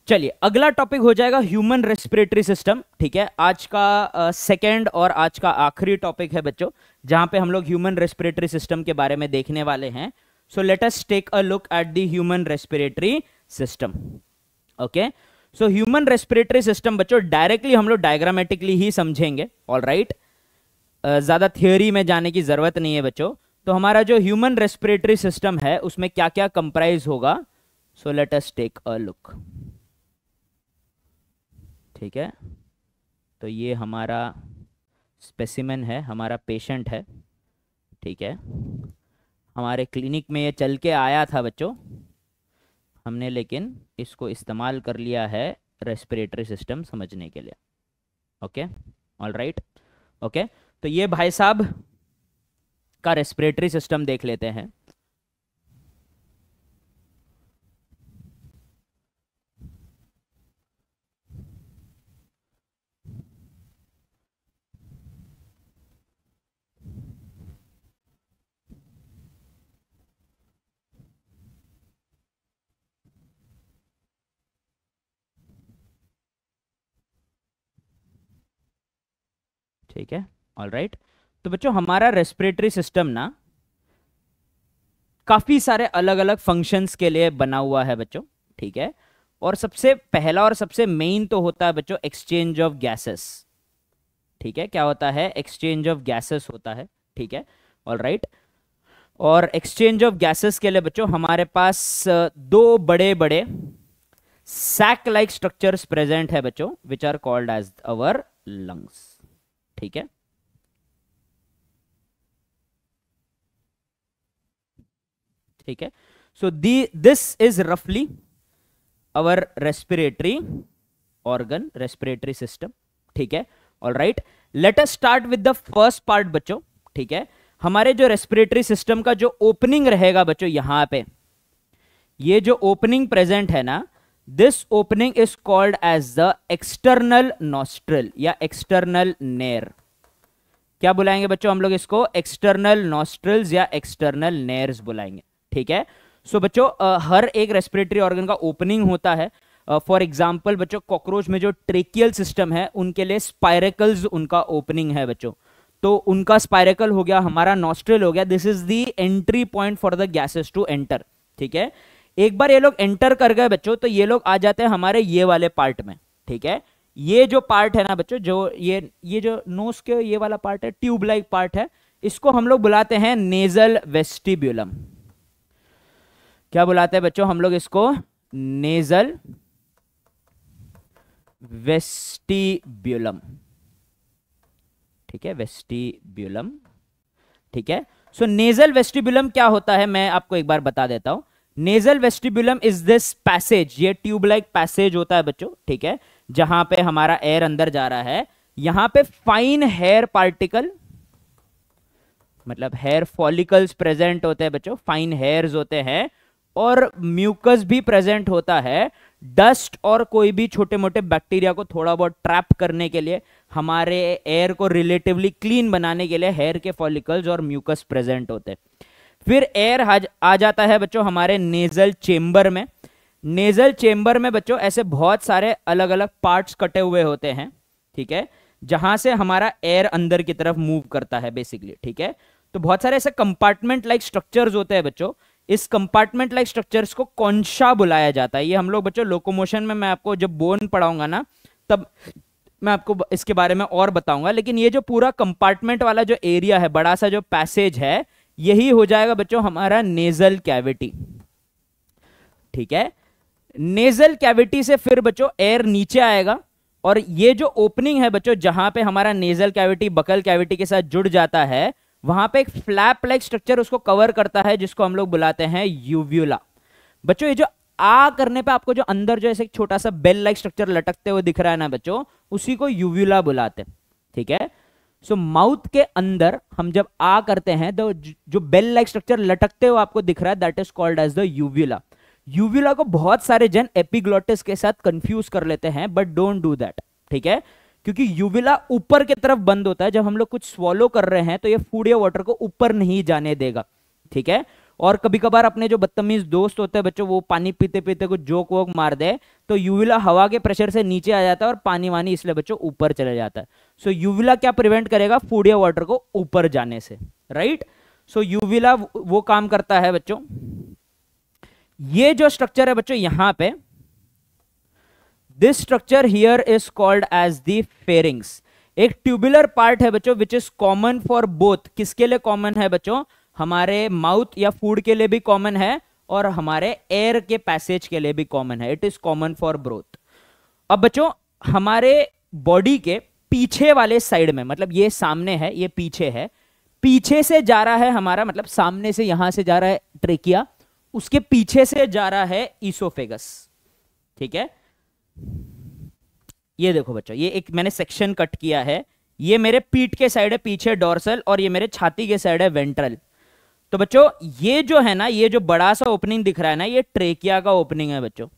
चलिए अगला टॉपिक हो जाएगा ह्यूमन रेस्पिरेटरी सिस्टम। ठीक है, आज का सेकंड और आज का आखिरी टॉपिक है बच्चों, जहां पे हम लोग ह्यूमन रेस्पिरेटरी सिस्टम के बारे में देखने वाले हैं। So let us take a look at the human respiratory system. Okay, so human respiratory system बच्चों डायरेक्टली हम लोग डायग्रामेटिकली ही समझेंगे। ऑल राइट, ज्यादा थियोरी में जाने की जरूरत नहीं है बच्चों। तो हमारा जो ह्यूमन रेस्पिरेटरी सिस्टम है उसमें क्या क्या कंप्राइज होगा, so let us take a look. ठीक है, तो ये हमारा स्पेसिमेन है, हमारा पेशेंट है। ठीक है, हमारे क्लिनिक में ये चल के आया था बच्चों, हमने लेकिन इसको इस्तेमाल कर लिया है रेस्पिरेटरी सिस्टम समझने के लिए। Okay, all right, okay. तो ये भाई साहब का रेस्पिरेटरी सिस्टम देख लेते हैं। ठीक है, ऑल राइट। तो बच्चों हमारा रेस्पिरेटरी सिस्टम ना काफी सारे अलग अलग फंक्शंस के लिए बना हुआ है बच्चों। ठीक है, और सबसे पहला और सबसे मेन तो होता है बच्चों एक्सचेंज ऑफ गैसेस। ठीक है, क्या होता है? एक्सचेंज ऑफ गैसेस होता है। ठीक है, ऑल राइट। और एक्सचेंज ऑफ गैसेस के लिए बच्चों हमारे पास दो बड़े बड़े सैक लाइक स्ट्रक्चर्स प्रेजेंट है बच्चों, which are called as our lungs. ठीक है, ठीक है। सो दिस इज रफली our respiratory organ, respiratory system. ठीक है, all right. Let us start with the first part बच्चों। ठीक है, हमारे जो रेस्पिरेटरी सिस्टम का जो ओपनिंग रहेगा बच्चों, यहां पे ये जो ओपनिंग प्रेजेंट है ना, this opening is called as the external nostril या एक्सटर्नल नेर। क्या बुलाएंगे बच्चों हम लोग इसको? एक्सटर्नल नॉस्ट्रिल्स या एक्सटर्नल नेर्स बुलाएंगे। ठीक है, सो बच्चों हर एक रेस्पिरेटरी ऑर्गन का ओपनिंग होता है। फॉर एग्जाम्पल बच्चों कॉकरोच में जो ट्रेकियल सिस्टम है उनके लिए स्पाइरेकल्स उनका ओपनिंग है बच्चों, तो उनका स्पाइरेकल हो गया, हमारा नॉस्ट्रिल हो गया। This is the entry point for the gases to enter. ठीक है, एक बार ये लोग एंटर कर गए बच्चों तो ये लोग आ जाते हैं हमारे ये वाले पार्ट में। ठीक है, ये जो पार्ट है ना बच्चों, जो ये जो नोज के ये वाला पार्ट है, ट्यूब लाइक पार्ट है, इसको हम लोग बुलाते हैं नेजल वेस्टिब्यूलम। क्या बुलाते हैं बच्चों हम लोग इसको? नेजल वेस्टिब्यूलम। ठीक है, वेस्टिब्यूलम। ठीक है, सो नेजल वेस्टिब्यूलम क्या होता है मैं आपको एक बार बता देता हूं। नेजल वेस्टिब्यूलम इज दिस पैसेज, ये ट्यूब लाइक पैसेज होता है बच्चों। ठीक है, जहां पे हमारा एयर अंदर जा रहा है, यहां पे फाइन हेयर पार्टिकल, मतलब हेयर फॉलिकल्स प्रेजेंट होते हैं बच्चों, फाइन हेयर्स होते हैं, और म्यूकस भी प्रेजेंट होता है। डस्ट और कोई भी छोटे मोटे बैक्टीरिया को थोड़ा बहुत ट्रैप करने के लिए, हमारे एयर को रिलेटिवली क्लीन बनाने के लिए हेयर के फॉलिकल्स और म्यूकस प्रेजेंट होते हैं। फिर एयर आ जाता है बच्चों हमारे नेजल चेंबर में। नेजल चेंबर में बच्चों ऐसे बहुत सारे अलग अलग पार्ट्स कटे हुए होते हैं। ठीक है, जहां से हमारा एयर अंदर की तरफ मूव करता है बेसिकली। ठीक है, तो बहुत सारे ऐसे कंपार्टमेंट लाइक स्ट्रक्चर्स होते हैं बच्चों। इस कंपार्टमेंट लाइक स्ट्रक्चर्स को कॉन्शा बुलाया जाता है। ये हम लोग बच्चों लोकोमोशन में, मैं आपको जब बोन पढ़ाऊंगा ना, तब मैं आपको इसके बारे में और बताऊंगा। लेकिन ये जो पूरा कंपार्टमेंट वाला जो एरिया है, बड़ा सा जो पैसेज है, यही हो जाएगा बच्चों हमारा नेजल कैविटी। ठीक है, नेजल कैविटी से फिर बच्चों एयर नीचे आएगा, और ये जो ओपनिंग है बच्चों, जहां पे हमारा नेजल कैविटी बकल कैविटी के साथ जुड़ जाता है, वहां पे एक फ्लैप लाइक स्ट्रक्चर उसको कवर करता है, जिसको हम लोग बुलाते हैं यूव्यूला। बच्चों ये जो आ करने पे आपको जो अंदर जो ऐसे एक छोटा सा बेल लाइक स्ट्रक्चर लटकते हुए दिख रहा है ना बच्चों, उसी को यूव्यूला बुलाते हैं। ठीक है, सो माउथ के अंदर हम जब आ करते हैं तो जो बेल लाइक स्ट्रक्चर लटकते हुए आपको दिख रहा है, that is called as the uvula. Uvula को बहुत सारे जन एपिग्लोटिस के साथ कंफ्यूज कर लेते हैं, बट डोंट डू दैट। ठीक है, क्योंकि यूविला ऊपर की तरफ बंद होता है। जब हम लोग कुछ स्वॉलो कर रहे हैं तो ये फूड या वाटर को ऊपर नहीं जाने देगा। ठीक है, और कभी कभार अपने जो बदतमीज दोस्त होते हैं बच्चों, वो पानी पीते पीते कुछ जोक वोक मार दे, तो यूविला हवा के प्रेशर से नीचे आ जाता है और पानी वानी इसलिए बच्चों ऊपर चले जाता है। सो यूविला क्या प्रिवेंट करेगा? फूड या वाटर को ऊपर जाने से, राइट। सो यूविला वो काम करता है बच्चों। ये जो स्ट्रक्चर है बच्चों यहां पे, this structure here is called as the pharynx. एक ट्यूबुलर पार्ट है बच्चों which is common for both. किसके लिए कॉमन है बच्चों? हमारे माउथ या फूड के लिए भी कॉमन है, और हमारे एयर के पैसेज के लिए भी कॉमन है। It is common for both. अब बच्चों हमारे बॉडी के पीछे वाले साइड में, मतलब ये सामने है, ये पीछे है, पीछे से जा रहा है हमारा, मतलब सामने से यहां से जा रहा है ट्रेकिया, उसके पीछे से जा रहा है ईसोफेगस। ठीक है, ये देखो बच्चों, ये एक मैंने सेक्शन कट किया है। ये मेरे पीठ के साइड है पीछे डोर्सल, और ये मेरे छाती के साइड है वेंट्रल। तो बच्चों ये जो है ना, ये जो बड़ा सा ओपनिंग दिख रहा है ना, ये ट्रेकिया का ओपनिंग है बच्चों।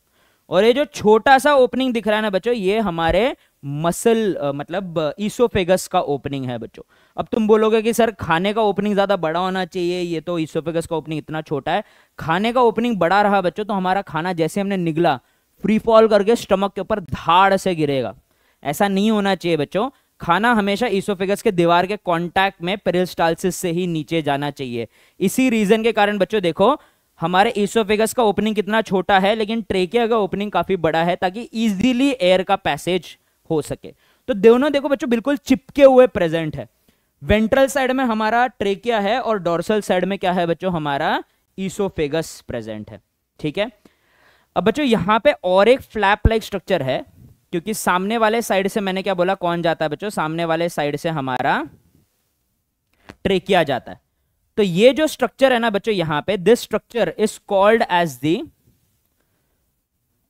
और ये जो छोटा सा ओपनिंग दिख रहा है ना बच्चों, ये हमारे मसल मतलब ईसोफेगस का ओपनिंग है बच्चों। अब तुम बोलोगे कि सर खाने का ओपनिंग ज्यादा बड़ा होना चाहिए, ये तो ईसोफेगस का ओपनिंग इतना छोटा है। खाने का ओपनिंग बड़ा रहा बच्चों तो हमारा खाना जैसे हमने निगला, फ्री फॉल करके स्टमक के ऊपर धाड़ से गिरेगा। ऐसा नहीं होना चाहिए बच्चों। खाना हमेशा ईसोफेगस के दीवार के कांटेक्ट में पेरिस्टाल्सिस से ही नीचे जाना चाहिए। इसी रीजन के कारण बच्चों देखो हमारे ईसोफेगस का ओपनिंग कितना छोटा है, लेकिन ट्रेकिया का ओपनिंग काफी बड़ा है, ताकि इजीली एयर का पैसेज हो सके। तो दोनों देखो बच्चों बिल्कुल चिपके हुए प्रेजेंट है। वेंट्रल साइड में हमारा ट्रेकिया है, और डोर्सल साइड में क्या है बच्चों? हमारा ईसोफेगस प्रेजेंट है। ठीक है, अब बच्चों यहां पे और एक फ्लैप लाइक स्ट्रक्चर है, क्योंकि सामने वाले साइड से मैंने क्या बोला, कौन जाता है बच्चों? सामने वाले साइड से हमारा ट्रेकिया जाता है। तो ये जो स्ट्रक्चर है ना बच्चों यहां पे, this structure is called as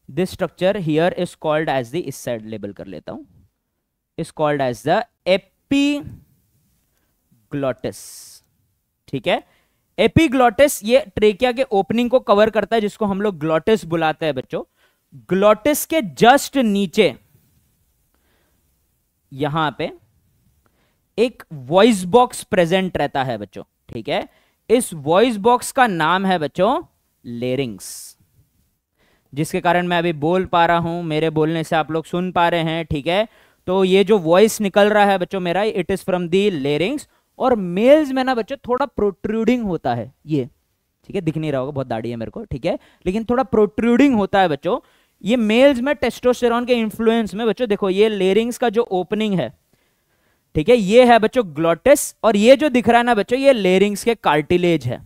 this structure here is called as the, इस साइड लेबल कर लेता हूं, is called as the epiglottis. ठीक है, एपीग्लॉटिस ये ट्रेकिया के ओपनिंग को कवर करता है, जिसको हम लोग ग्लॉटिस बुलाते हैं बच्चों। ग्लॉटिस के जस्ट नीचे यहां पे एक वॉइस बॉक्स प्रेजेंट रहता है बच्चों। ठीक है, इस वॉइस बॉक्स का नाम है बच्चों लेरिंग्स, जिसके कारण मैं अभी बोल पा रहा हूं, मेरे बोलने से आप लोग सुन पा रहे हैं। ठीक है, तो ये जो वॉइस निकल रहा है बच्चों मेरा, it is from the larynx. और मेल्स में ना बच्चों थोड़ा प्रोट्रूडिंग होता है ये। ठीक है, दिख नहीं रहा होगा, बहुत दाढ़ी है मेरे को। ठीक है, लेकिन थोड़ा प्रोट्रूडिंग होता है बच्चों। ये मेल्स में टेस्टोस्टेरोन के इन्फ्लुएंस में बच्चों देखो, ये लेरिंग्स का जो ओपनिंग है, ठीक है, ये है बच्चों ग्लॉटिस, और ये जो दिख रहा है ना बच्चों, ये लेरिंग्स के कार्टिलेज है।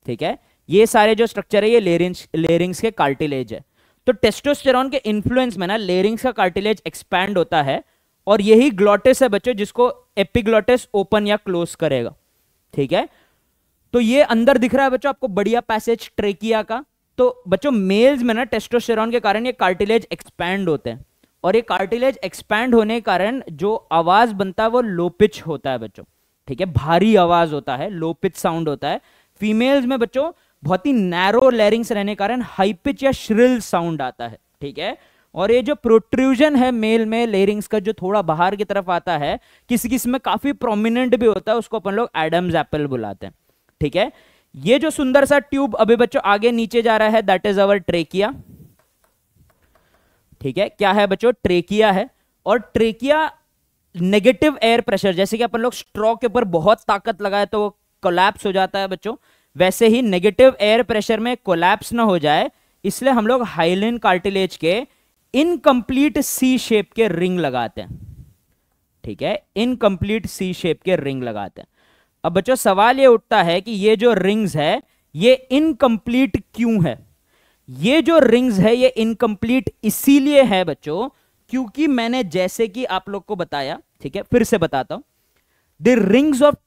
ठीक है, ये सारे जो स्ट्रक्चर है ये लेरिंग्स के कार्टिलेज है। तो टेस्टोस्टेरॉन के इन्फ्लुएंस में ना लेरिंग्स का कार्टिलेज एक्सपैंड होता है, और यही ग्लॉटिस है बच्चों जिसको एपिग्लॉटिस ओपन या क्लोज करेगा। ठीक है, तो ये अंदर दिख रहा है बच्चों आपको बढ़िया पैसेज ट्रेकिया का। तो बच्चों मेल्स में ना टेस्टोस्टेरॉन के कारण ये कार्टिलेज एक्सपैंड होते हैं, और ये कार्टिलेज एक्सपैंड होने के कारण जो आवाज बनता है वो लो पिच होता है बच्चों। ठीक है, भारी आवाज होता है, लो पिच साउंड होता है। फीमेल्स में बच्चों बहुत ही नैरो लेरिंग्स रहने के कारण हाई पिच या श्रिल साउंड आता है। ठीक है, और ये जो प्रोट्रूजन है मेल में लेरिंग्स का जो थोड़ा बाहर की तरफ आता है, किसी किसी में काफी प्रोमिनेंट भी होता है, उसको अपन लोग एडम्स एप्पल बुलाते हैं। ठीक है, ये जो सुंदर सा ट्यूब अभी बच्चों आगे नीचे जा रहा है, दैट इज अवर ट्रेकिया। ठीक है, क्या है बच्चों? ट्रेकिया है। और ट्रेकिया नेगेटिव एयर प्रेशर, जैसे कि अपन लोग स्ट्रॉ के ऊपर बहुत ताकत लगाए तो वो कोलैप्स हो जाता है बच्चों, वैसे ही नेगेटिव एयर प्रेशर में कोलैप्स ना हो जाए, इसलिए हम लोग हाइलिन कार्टिलेज के इनकम्प्लीट सी शेप के रिंग लगाते हैं। ठीक है, इनकम्प्लीट सी शेप के रिंग लगाते हैं। अब बच्चों सवाल ये उठता है कि ये जो रिंग्स है ये इनकम्प्लीट क्यों है? ये जो रिंग्स है ये इनकम्प्लीट इसीलिए है बच्चों क्योंकि मैंने जैसे कि आप लोग को बताया, ठीक है फिर से बताता हूं, the rings of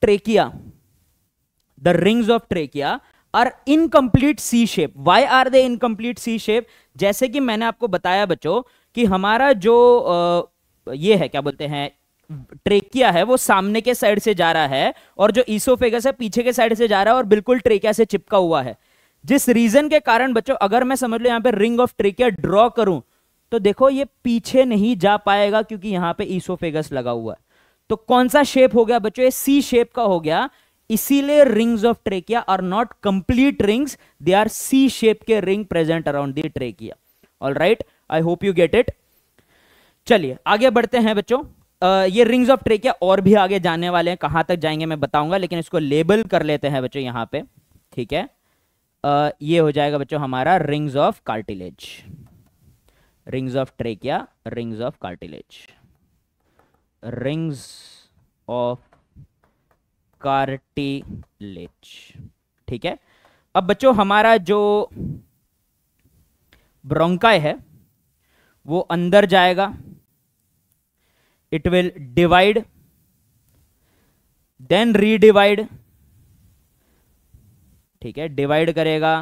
trachea are incomplete C shape. Why are they incomplete C shape? जैसे कि मैंने आपको बताया बच्चों कि हमारा जो ये है क्या बोलते हैं ट्रेकिया है वो सामने के साइड से जा रहा है, और जो ईसोफेगस है पीछे के साइड से जा रहा है और बिल्कुल ट्रेकिया से चिपका हुआ है। जिस रीजन के कारण बच्चों अगर मैं समझ लो यहां पे रिंग ऑफ ट्रेकिया ड्रॉ करूं तो देखो ये पीछे नहीं जा पाएगा क्योंकि यहां पे ईसोफेगस लगा हुआ है। तो कौन सा शेप हो गया बच्चों? ये सी शेप का हो गया। इसीलिए rings of trachea are not complete rings, they are C shape के ring present around the trachea. Alright, I hope you get it. चलिए आगे बढ़ते हैं बच्चों। ये रिंग्स ऑफ ट्रेकिया और भी आगे जाने वाले हैं, कहां तक जाएंगे मैं बताऊंगा, लेकिन इसको लेबल कर लेते हैं बच्चों यहां पे। ठीक है, ये हो जाएगा बच्चों हमारा rings of cartilage, rings of trachea, rings of cartilage, rings of cartilage. ठीक है, अब बच्चों हमारा जो ब्रोंकाई है वो अंदर जाएगा, it will divide then redivide. ठीक है, डिवाइड करेगा,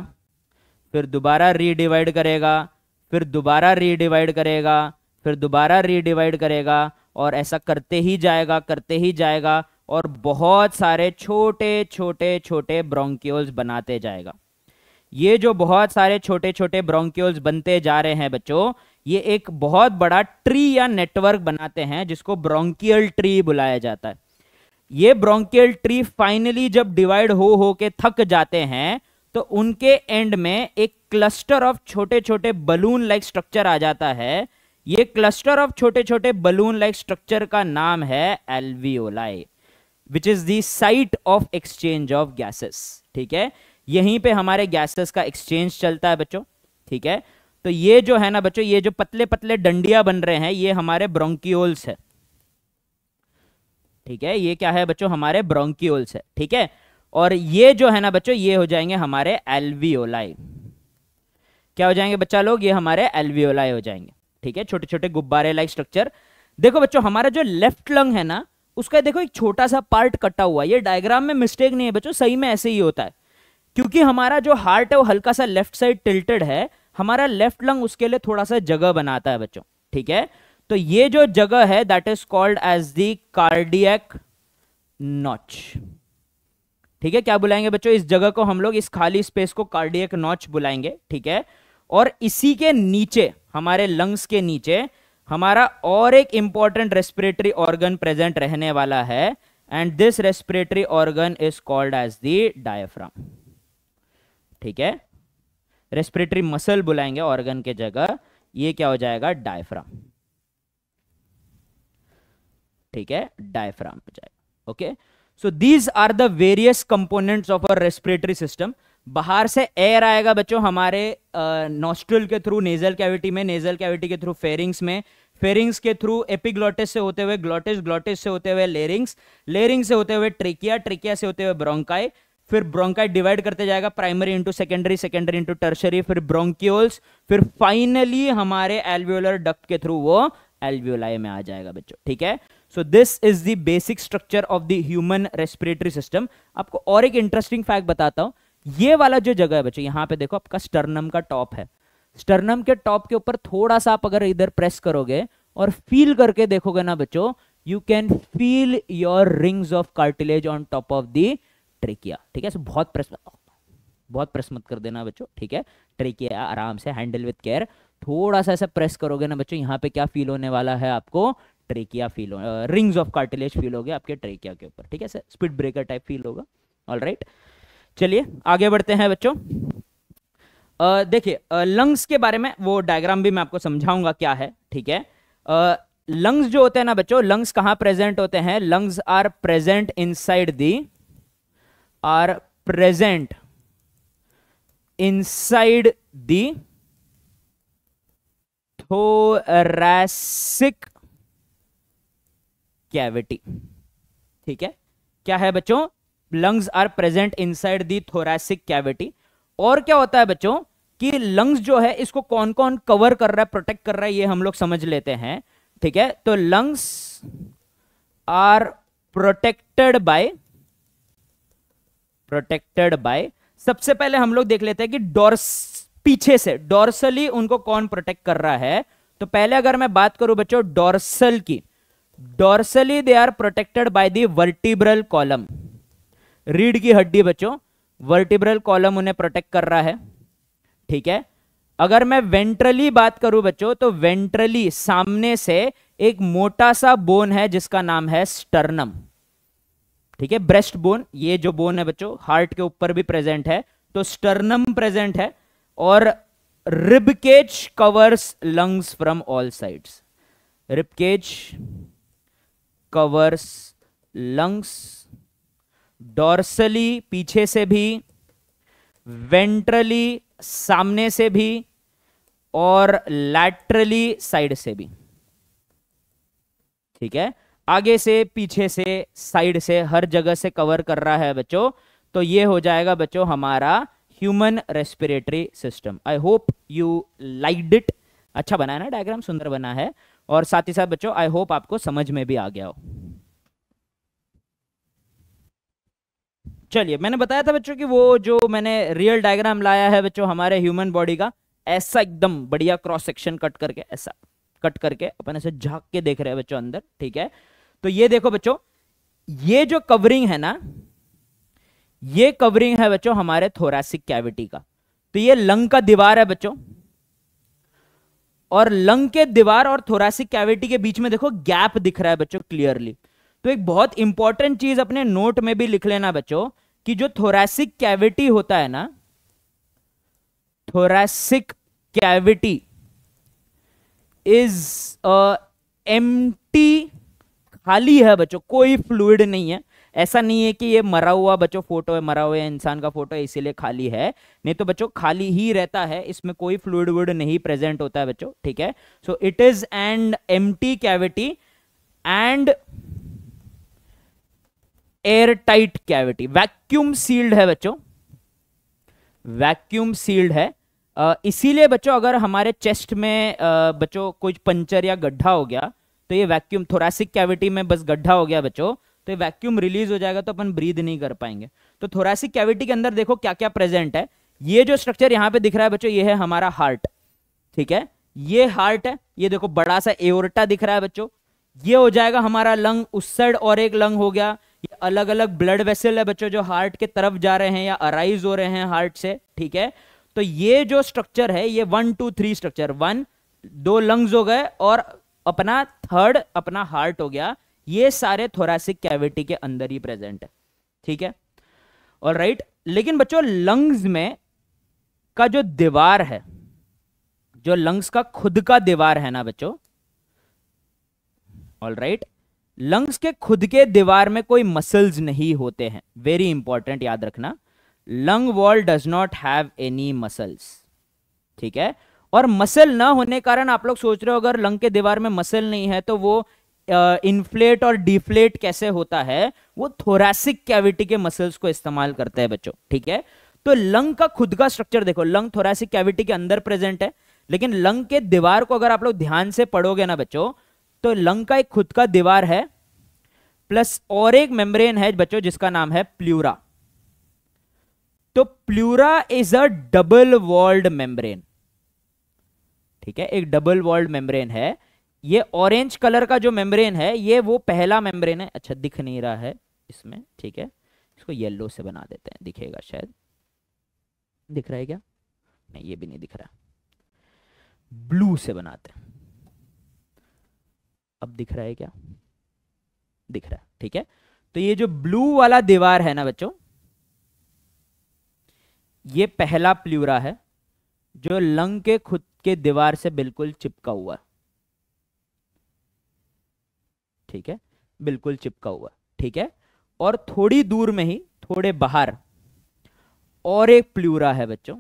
फिर दोबारा रीडिवाइड करेगा, फिर दोबारा रीडिवाइड करेगा, फिर दोबारा रीडिवाइड करेगा, और ऐसा करते ही जाएगा, करते ही जाएगा, और बहुत सारे छोटे छोटे छोटे ब्रोंक्यूल्स बनाते जाएगा। ये जो बहुत सारे छोटे छोटे ब्रोंक्यूल्स बनते जा रहे हैं बच्चों, ये एक बहुत बड़ा ट्री या नेटवर्क बनाते हैं जिसको ब्रोंकियल ट्री बुलाया जाता है। ये ब्रोंकियल ट्री फाइनली जब डिवाइड हो के थक जाते हैं तो उनके एंड में एक क्लस्टर ऑफ छोटे छोटे बलून लाइक स्ट्रक्चर आ जाता है। ये क्लस्टर ऑफ छोटे छोटे बलून लाइक स्ट्रक्चर का नाम है alveoli, which is the site of exchange of gases. ठीक है, यहीं पे हमारे गैसेस का एक्सचेंज चलता है बच्चों। ठीक है, तो ये जो है ना बच्चों, ये जो पतले पतले डंडिया बन रहे हैं ये हमारे ब्रोंकियोल्स है। ठीक है, ये क्या है बच्चों? हमारे ब्रोंकियोल्स है। ठीक है, और ये जो है ना बच्चों ये हो जाएंगे हमारे एल्वियोलाई। क्या हो जाएंगे बच्चा लोग? ये हमारे एल्वियोलाई हो जाएंगे। ठीक है, छोटे छोटे गुब्बारे लाइक स्ट्रक्चर। देखो बच्चों हमारा जो लेफ्ट लंग है ना उसका देखो एक छोटा सा पार्ट कटा हुआ है। ये डायग्राम में मिस्टेक नहीं है बच्चों, सही में ऐसे ही होता है, क्योंकि हमारा जो हार्ट है वो हल्का सा लेफ्ट साइड टिल्टेड है। हमारा लेफ्ट लंग उसके लिए थोड़ा सा जगह बनाता है बच्चों। ठीक है, तो ये जो जगह है that is called as the cardiac notch. ठीक है, क्या बुलाएंगे बच्चों? इस जगह को हम लोग, इस खाली स्पेस को कार्डियक नॉच बुलाएंगे। ठीक है, और इसी के नीचे हमारे लंग्स के नीचे हमारा और एक इंपॉर्टेंट रेस्पिरेटरी ऑर्गन प्रेजेंट रहने वाला है, and this respiratory organ is called as the diaphragm. ठीक है, रेस्पिरेटरी मसल बुलाएंगे ऑर्गन के जगह, ये क्या हो जाएगा? डायफ्राम। ठीक है, डायफ्राम हो जाएगा। Okay, so these are the various components of our respiratory system. बाहर से एयर आएगा बच्चों हमारे नॉस्ट्रल के थ्रू नेजल कैविटी में, नेजल कैविटी के थ्रू फेरिंग्स में, फेरिंग्स के थ्रू एपिग्लोटिस से होते हुए ग्लोटिस, ग्लोटिस से होते हुए लेरिंग्स, लेरिंग्स से होते हुए ट्रेकिया, ट्रेकिया से होते हुए ब्रोंकाई, फिर ब्रोंकाई डिवाइड करते जाएगा primary into secondary, secondary into tertiary, फिर ब्रोंक्यूल्स, फिर फाइनली हमारे एल्वियोलर डक्ट के थ्रू वो एल्वियोलाई में आ जाएगा बच्चों। ठीक है, so this is the basic structure of the human respiratory system. आपको और एक इंटरेस्टिंग फैक्ट बताता हूं, ये वाला जो जगह है बच्चों, यहां पे देखो आपका स्टर्नम का टॉप है, स्टर्नम के टॉप के ऊपर थोड़ा सा आप अगर इधर प्रेस करोगे और फील करके देखोगे ना बच्चों, you can feel your rings of cartilage on top of the trachea. ठीक है, सो बहुत प्रेस मत कर देना बच्चों। ठीक है, ट्रेकिया आराम से हैंडल विद केयर, थोड़ा सा ऐसा प्रेस करोगे ना बच्चों, यहाँ पे क्या फील होने वाला है आपको, ट्रेकिया फील हो, रिंग्स ऑफ कार्टिलेज फील होगे आपके ट्रेकिया के ऊपर। ठीक है, स्पीड ब्रेकर टाइप फील होगा। ऑलराइट, चलिए आगे बढ़ते हैं बच्चों। देखिए लंग्स के बारे में वो डायग्राम भी मैं आपको समझाऊंगा क्या है। ठीक है, लंग्स जो होते हैं ना बच्चों, लंग्स कहां प्रेजेंट होते हैं, lungs are present inside the, are present inside the thoracic cavity. ठीक है, क्या है बच्चों, lungs are present inside the thoracic cavity. और क्या होता है बच्चों कि लंग्स जो है इसको कौन कौन कवर कर रहा है, प्रोटेक्ट कर रहा है, ये हम लोग समझ लेते हैं। ठीक है, तो लंग्स आर प्रोटेक्टेड बाय सबसे पहले हम लोग देख लेते हैं कि पीछे से डॉर्सली उनको कौन प्रोटेक्ट कर रहा है। तो पहले अगर मैं बात करूं बच्चों डॉर्सल की, dorsally they are protected by the vertebral column, रीढ़ की हड्डी बच्चों, वर्टिब्रल कॉलम उन्हें प्रोटेक्ट कर रहा है। ठीक है, अगर मैं वेंट्रली बात करूं बच्चों, तो वेंट्रली सामने से एक मोटा सा बोन है जिसका नाम है स्टर्नम। ठीक है, ब्रेस्ट बोन, ये जो बोन है बच्चों हार्ट के ऊपर भी प्रेजेंट है, तो स्टर्नम प्रेजेंट है। और ribcage covers lungs from all sides, ribcage covers lungs dorsally पीछे से भी, वेंट्रली सामने से भी, और लैटरली साइड से भी। ठीक है, आगे से पीछे से साइड से हर जगह से कवर कर रहा है बच्चों। तो ये हो जाएगा बच्चों हमारा human respiratory system. I hope you liked it, अच्छा बना है ना डायग्राम, सुंदर बना है। और साथ ही साथ बच्चों आई होप आपको समझ में भी आ गया हो। चलिए, मैंने बताया था बच्चों कि वो जो मैंने रियल डायग्राम लाया है बच्चों हमारे ह्यूमन बॉडी का, ऐसा एकदम बढ़िया क्रॉस सेक्शन कट करके, ऐसा कट करके अपन ऐसे झांक के देख रहे हैं बच्चों अंदर। ठीक है, तो ये देखो बच्चों, ये जो कवरिंग है ना, ये कवरिंग है बच्चों हमारे थोरैसिक कैविटी का। तो ये लंग का दीवार है बच्चों, और लंग के दीवार और थोरैसिक कैविटी के बीच में देखो गैप दिख रहा है बच्चों क्लियरली। तो एक बहुत इंपॉर्टेंट चीज अपने नोट में भी लिख लेना बच्चों कि जो थोरैसिक कैविटी होता है ना, थोरैसिक कैविटी इज एम्प्टी, खाली है बच्चों, कोई फ्लूइड नहीं है। ऐसा नहीं है कि ये मरा हुआ बच्चों फोटो है, मरा हुआ इंसान का फोटो है इसीलिए खाली है, नहीं तो बच्चों खाली ही रहता है, इसमें कोई फ्लूइड वुड नहीं प्रेजेंट होता है बच्चों। ठीक है, so it is an empty cavity and air tight cavity, vacuum sealed है बच्चों, वैक्यूम सील्ड है। इसीलिए बच्चों अगर हमारे चेस्ट में बच्चों कोई पंचर या गड्ढा हो गया, तो ये वैक्यूम, थोरैसिक कैविटी में बस गड्ढा हो गया बच्चों, तो ये वैक्यूम रिलीज हो जाएगा, तो अपन ब्रीद नहीं कर पाएंगे। तो थोरैसिक कैविटी के अंदर देखो क्या क्या प्रेजेंट है। ये जो स्ट्रक्चर यहां पे दिख रहा है बच्चों, ये है हमारा हार्ट। ठीक है, ये हार्ट है, ये देखो बड़ा सा एओर्टा दिख रहा है बच्चों, ये हो जाएगा हमारा लंग, उस साइड और एक लंग हो गया। ये अलग अलग ब्लड वेसल है बच्चों जो हार्ट के तरफ जा रहे हैं या अराइज हो रहे हैं हार्ट से। ठीक है, तो ये जो स्ट्रक्चर है ये 1 2 3 स्ट्रक्चर, 1 2 लंग्स हो गए और अपना थर्ड अपना हार्ट हो गया, ये सारे थोरैसिक कैविटी के अंदर ही प्रेजेंट है। ठीक है, ऑलराइट। लेकिन बच्चों लंग्स में का जो दीवार है, जो लंग्स का खुद का दीवार है ना बच्चों, ऑलराइट, लंग्स के खुद के दीवार में कोई मसल्स नहीं होते हैं, वेरी इंपॉर्टेंट याद रखना। Lung wall does not have any muscles, ठीक है। और मसल ना होने कारण आप लोग सोच रहे हो अगर लंग के दीवार में मसल नहीं है तो वो इन्फ्लेट और डिफ्लेट कैसे होता है, वो थोरैसिक कैविटी के मसल्स को इस्तेमाल करते हैं बच्चों, ठीक है। तो लंग का खुद का स्ट्रक्चर देखो, लंग थोरैसिक कैविटी के अंदर प्रेजेंट है, लेकिन लंग के दीवार को अगर आप लोग ध्यान से पढ़ोगे ना बच्चों, तो लंग का एक खुद का दीवार है प्लस और एक मेम्ब्रेन है बच्चों जिसका नाम है प्लूरा। तो pleura is a double walled membrane, ठीक है, एक डबल वॉल्ड मेम्ब्रेन है। ये ऑरेंज कलर का जो मेम्ब्रेन है ये वो पहला मेम्ब्रेन है, अच्छा दिख नहीं रहा है इसमें, ठीक है, इसको येलो से बना देते हैं, दिखेगा शायद, दिख रहा है क्या, नहीं ये भी नहीं दिख रहा, ब्लू से बनाते हैं, अब दिख रहा है क्या, दिख रहा है, ठीक है। तो ये जो ब्लू वाला दीवार है ना बच्चों, ये पहला प्लूरा है जो लंग के खुद के दीवार से बिल्कुल चिपका हुआ है, ठीक है, बिल्कुल चिपका हुआ, ठीक है। और थोड़ी दूर में ही थोड़े बाहर और एक प्लूरा है बच्चों,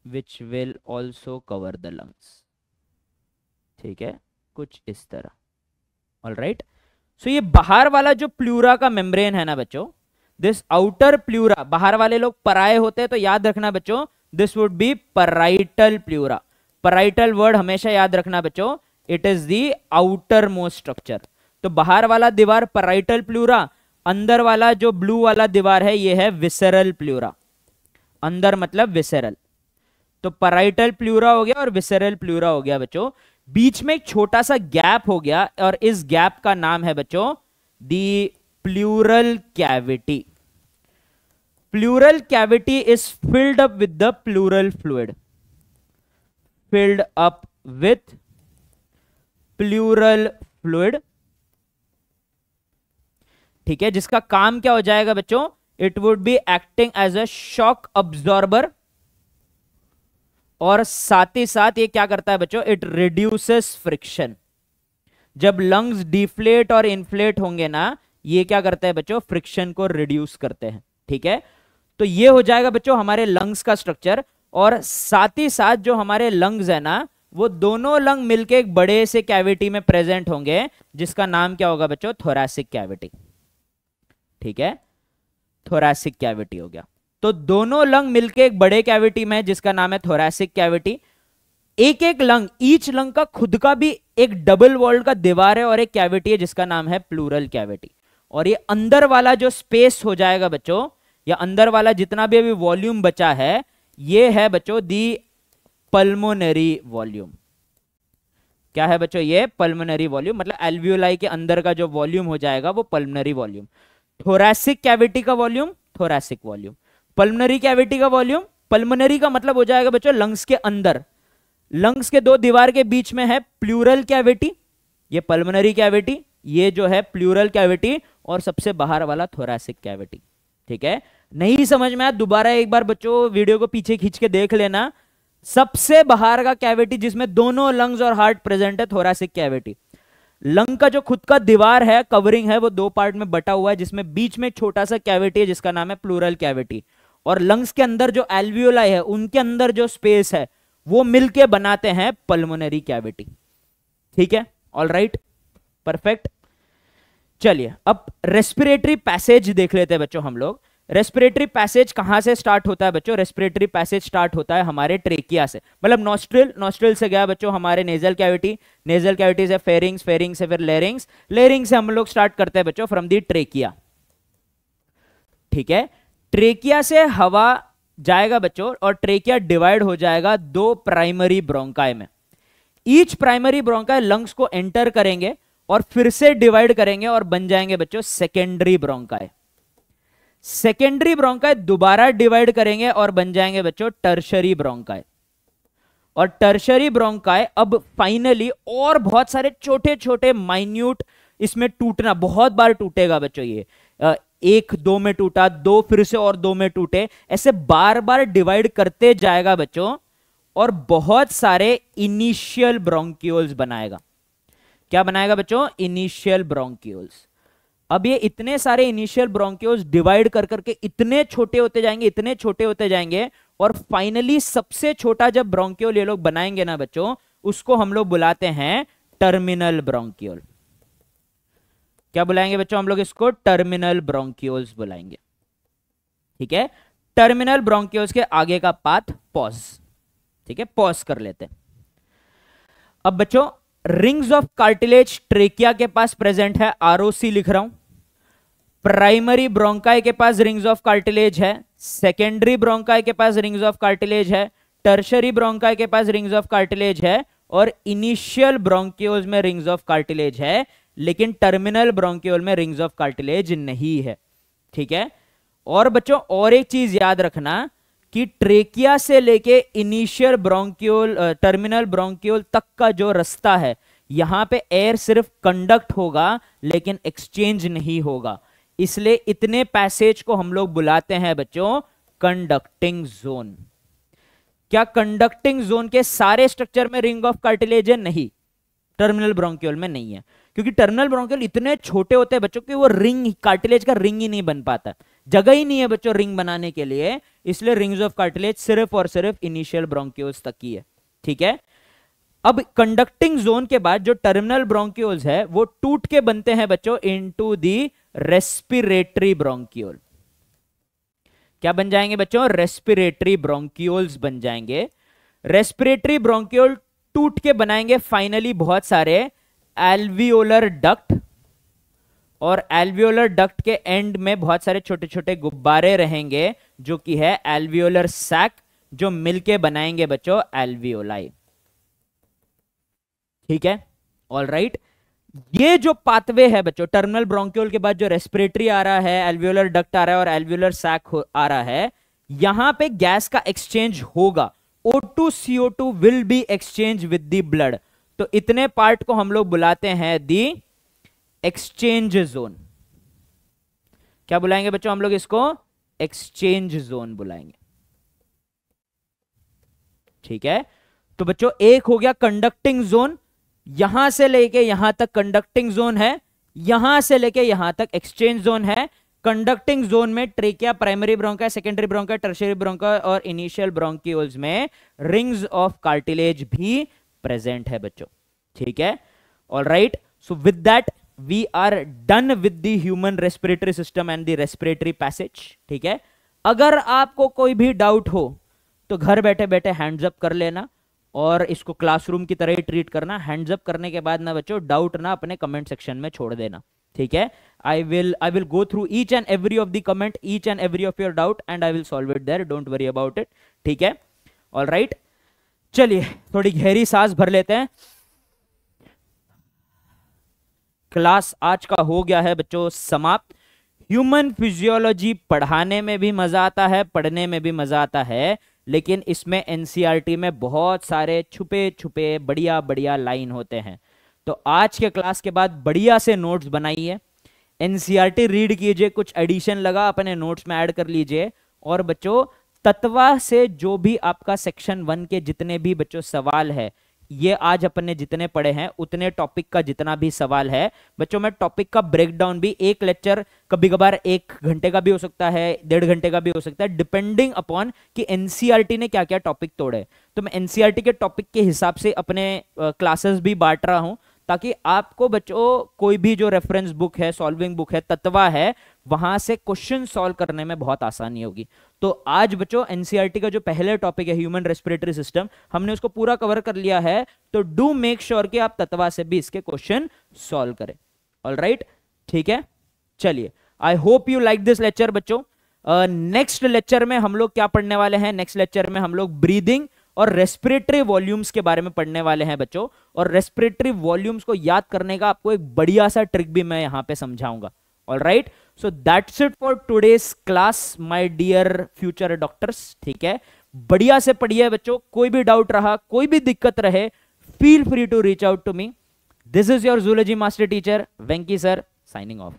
which will also cover the lungs, ठीक है, कुछ इस तरह, ऑल राइट। सो ये बाहर वाला जो प्लूरा का मेम्ब्रेन है ना बच्चों, दिस आउटर प्लूरा, बाहर वाले लोग पराये होते हैं तो याद रखना बच्चों this would be parietal pleura. Parietal word हमेशा याद रखना बच्चों, it is the outer most structure. तो बाहर वाला दीवार पराइटल प्लूरा, अंदर वाला जो ब्लू वाला दीवार है ये है विसेरल प्लूरा, अंदर मतलब विसेरल। तो पराइटल प्लूरा हो गया और विसेरल प्लूरा हो गया बच्चों, बीच में एक छोटा सा गैप हो गया और इस गैप का नाम है बच्चों the pleural cavity. Pleural cavity is filled up with the pleural fluid, filled up with pleural fluid, ठीक है, जिसका काम क्या हो जाएगा बच्चों, it would be acting as a shock absorber, और साथ ही साथ ये क्या करता है बच्चों, इट रिड्यूसेस फ्रिक्शन। जब लंग्स डिफ्लेट और इन्फ्लेट होंगे ना, ये क्या करते हैं बच्चों, फ्रिक्शन को रिड्यूस करते हैं, ठीक है। तो ये हो जाएगा बच्चों हमारे लंग्स का स्ट्रक्चर, और साथ ही साथ जो हमारे लंग्स है ना, वो दोनों लंग मिलके एक बड़े से कैविटी में प्रेजेंट होंगे जिसका नाम क्या होगा बच्चों, थोरैसिक कैविटी, ठीक है, थोरैसिक कैविटी हो गया। तो दोनों लंग मिलके एक बड़े कैविटी में है जिसका नाम है थोरैसिक कैविटी। एक एक लंग, ईच लंग का खुद का भी एक डबल वॉल्ड का दीवार है और एक कैविटी है जिसका नाम है प्लूरल कैविटी। और ये अंदर वाला जो स्पेस हो जाएगा बच्चों, या अंदर वाला जितना भी अभी वॉल्यूम बचा है, ये है बच्चों दी पल्मोनरी वॉल्यूम। क्या है बच्चों, ये पल्मोनरी वॉल्यूम, मतलब एल्वियोलाई के अंदर का जो वॉल्यूम हो जाएगा वो पल्मोनरी वॉल्यूम। थोरैसिक कैविटी का volume thoracic volume, pulmonary cavity का वॉल्यूम, पल्मोनरी का मतलब हो जाएगा बच्चों लंग्स के अंदर, लंग्स के दो दीवार के बीच में है प्लूरल कैविटी, ये पल्मोनरी कैविटी, ये जो है प्लूरल कैविटी, और सबसे बाहर वाला थोरैसिक कैविटी, ठीक है। नहीं समझ में आया दोबारा एक बार बच्चों वीडियो को पीछे खींच के देख लेना। सबसे बाहर का कैविटी जिसमें दोनों लंग्स और हार्ट प्रेजेंट है, थोरैसिक कैविटी। लंग का जो खुद का दीवार है, कवरिंग है, वो दो पार्ट में बटा हुआ है जिसमें बीच में छोटा सा कैविटी है जिसका नाम है प्लूरल कैविटी, और लंग्स के अंदर जो एल्वियोलाई है उनके अंदर जो स्पेस है वो मिलके बनाते हैं पल्मोनरी कैविटी, ठीक है, ऑल राइट, परफेक्ट। चलिए अब रेस्पिरेटरी पैसेज देख लेते हैं बच्चों हम लोग। रेस्पिरेटरी पैसेज कहां से स्टार्ट होता है बच्चों, रेस्पिरेटरी पैसेज स्टार्ट होता है हमारे ट्रेकिया से, मतलब नॉस्ट्रिल, नॉस्ट्रिल से गया बच्चों हमारे नेजल कैविटी, नेजल कैविटी से फेरिंग्स, फेरिंग्स से फिर लेरिंग्स, लेरिंग्स से हम लोग स्टार्ट करते हैं बच्चों फ्रॉम दी ट्रेकिया, ठीक है। ट्रेकिया से हवा जाएगा बच्चों, और ट्रेकिया डिवाइड हो जाएगा दो प्राइमरी ब्रोंकाई में। ईच प्राइमरी ब्रोंकाई लंग्स को एंटर करेंगे और फिर से डिवाइड करेंगे और बन जाएंगे बच्चों सेकेंडरी ब्रोंकाई। सेकेंडरी ब्रोंकाई दोबारा डिवाइड करेंगे और बन जाएंगे बच्चों टर्शरी ब्रोंकाई। और टर्शरी ब्रोंकाई अब फाइनली और बहुत सारे छोटे छोटे माइन्यूट, इसमें टूटना बहुत बार टूटेगा बच्चों, ये एक दो में टूटा, दो फिर से और दो में टूटे, ऐसे बार बार डिवाइड करते जाएगा बच्चों, और बहुत सारे इनिशियल ब्रोंक्यूल्स बनाएगा। क्या बनाएगा बच्चों, इनिशियल ब्रोंक्यूल्स। अब ये इतने सारे इनिशियल ब्रोंक्यूल्स डिवाइड कर करके इतने छोटे होते जाएंगे, इतने छोटे होते जाएंगे, और फाइनली सबसे छोटा जब ब्रोंक्यूल ये लोग बनाएंगे ना बच्चों, उसको हम लोग बुलाते हैं टर्मिनल ब्रोंक्यूल। क्या बुलाएंगे बच्चों हम लोग इसको? टर्मिनल ब्रोंक्यूल्स बुलाएंगे। ठीक है, टर्मिनल ब्रोंक्यूल्स के आगे का पाथ पॉज। ठीक है, पॉज कर लेते हैं। अब बच्चों रिंग्स ऑफ कार्टिलेज ट्रेकिया के पास प्रेजेंट है, आरओसी लिख रहा हूं। प्राइमरी ब्रोंकाई के पास रिंग्स ऑफ कार्टिलेज है, सेकेंडरी ब्रोंकाई के पास रिंग्स ऑफ कार्टिलेज है, टर्शरी ब्रोंकाई के पास रिंग्स ऑफ कार्टिलेज है, और इनिशियल ब्रोंक्यूल्स में रिंग्स ऑफ कार्टिलेज है, लेकिन टर्मिनल ब्रोंक्यूल में रिंग्स ऑफ कार्टिलेज नहीं है। ठीक है, और बच्चों और एक चीज याद रखना कि ट्रेकिया से लेके इनिशियल ब्रोंक्यूल टर्मिनल ब्रोंक्यूल तक का जो रास्ता है, यहां पे एयर सिर्फ कंडक्ट होगा लेकिन एक्सचेंज नहीं होगा, इसलिए इतने पैसेज को हम लोग बुलाते हैं बच्चों कंडक्टिंग जोन। क्या कंडक्टिंग जोन के सारे स्ट्रक्चर में रिंग ऑफ कार्टिलेज है? नहीं, टर्मिनल ब्रोंक्यूल में नहीं है, क्योंकि टर्मिनल ब्रोंक्यूल इतने छोटे होते हैं बच्चों कि वो रिंग, कार्टिलेज का रिंग ही नहीं बन पाता, जगह ही नहीं है बच्चों रिंग बनाने के लिए, इसलिए रिंग्स ऑफ कार्टिलेज सिर्फ और सिर्फ इनिशियल ब्रोंक्यूल्स तक ही है। ठीक है, अब कंडक्टिंग जोन के बाद जो टर्मिनल ब्रोंक्यूल्स है वो टूट के बनते हैं बच्चों इनटू दी रेस्पिरेटरी ब्रोंक्यूल। क्या बन जाएंगे बच्चों? रेस्पिरेटरी ब्रोंक्यूल्स बन जाएंगे। रेस्पिरेटरी ब्रोंक्यूल टूट के बनाएंगे फाइनली बहुत सारे एल्वियोलर डक्ट, और एल्वियोलर डक्ट के एंड में बहुत सारे छोटे छोटे गुब्बारे रहेंगे जो कि है एल्वियोलर सैक, जो मिलके बनाएंगे बच्चों एल्वियोलाई। ठीक है, ऑल राइट। ये जो पाथवे है बच्चों, टर्मिनल ब्रोंक्यूल के बाद जो रेस्पिरेटरी आ रहा है, एल्वियोलर डक्ट आ रहा है और एल्वियोलर सैक आ रहा है, यहां पे गैस का एक्सचेंज होगा। O2 CO2 will be exchange with the blood. तो इतने पार्ट को हम लोग बुलाते हैं दी एक्सचेंज जोन। क्या बुलाएंगे बच्चों हम लोग इसको? एक्सचेंज जोन बुलाएंगे। ठीक है, तो बच्चों एक हो गया कंडक्टिंग जोन, यहां से लेके यहां तक कंडक्टिंग जोन है, यहां से लेके यहां तक एक्सचेंज जोन है। कंडक्टिंग जोन में trachea, primary bronchi, secondary bronchi, tertiary bronchi और इनिशियल ब्रोंक्यूल्स में रिंग्स ऑफ कार्टिलेज भी प्रेजेंट है बच्चों। ठीक है, all right. So with that we are done with the human respiratory system and the respiratory passage. ठीक है, अगर आपको कोई भी डाउट हो तो घर बैठे बैठे हैंड्स अप कर लेना, और इसको क्लासरूम की तरह ही ट्रीट करना। हैंड्स अप करने के बाद ना बच्चों डाउट ना अपने कमेंट सेक्शन में छोड़ देना। ठीक है, I will go through each and every of the comment, each and every of your doubt, and I will solve it there. Don't worry about it. ठीक है, all right. चलिए थोड़ी गहरी सांस भर लेते हैं। क्लास आज का हो गया है बच्चों समाप्त। ह्यूमन फिजियोलॉजी पढ़ाने में भी मजा आता है, पढ़ने में भी मजा आता है, लेकिन इसमें एनसीईआरटी में बहुत सारे छुपे छुपे बढ़िया बढ़िया लाइन होते हैं। तो आज के क्लास के बाद बढ़िया से नोट्स बनाइए, एनसीईआरटी रीड कीजिए, कुछ एडिशन लगा अपने नोट्स में ऐड कर लीजिए, और बच्चों तत्वा से जो भी आपका सेक्शन 1 के जितने भी बच्चों सवाल है, ये आज अपन ने जितने पढ़े हैं उतने टॉपिक का जितना भी सवाल है बच्चों, मैं टॉपिक का ब्रेकडाउन भी, एक लेक्चर कभी कभार 1 घंटे का भी हो सकता है, 1.5 घंटे का भी हो सकता है, डिपेंडिंग अपॉन कि एनसीईआरटी ने क्या क्या टॉपिक तोड़े। तो मैं एनसीईआरटी के टॉपिक के हिसाब से अपने क्लासेस भी बांट रहा हूं, ताकि आपको बच्चों कोई भी जो रेफरेंस बुक है, सॉल्विंग बुक है, तत्वा है, वहां से क्वेश्चन सॉल्व करने में बहुत आसानी होगी। तो आज बच्चों एनसीईआरटी का जो पहले टॉपिक है ह्यूमन रेस्पिरेटरी सिस्टम, हमने उसको पूरा कवर कर लिया है। तो डू मेक श्योर कि आप तत्वा से भी इसके क्वेश्चन सॉल्व करें। ऑलराइट, ठीक है, चलिए आई hope you like this lecture बच्चों। नेक्स्ट लेक्चर में हम लोग क्या पढ़ने वाले हैं? नेक्स्ट लेक्चर में हम लोग ब्रीदिंग और रेस्पिरेटरी वॉल्यूम्स के बारे में पढ़ने वाले हैं बच्चों, और रेस्पिरेटरी वॉल्यूम्स को याद करने का आपको एक बढ़िया सा ट्रिक भी मैं यहां पे समझाऊंगा। Alright, so that's it for today's class my dear future doctors. ठीक है, बढ़िया से पढ़िए बच्चों, कोई भी डाउट रहा, कोई भी दिक्कत रहे, feel free to reach out to me. This is your zoology master teacher Venky sir, signing of.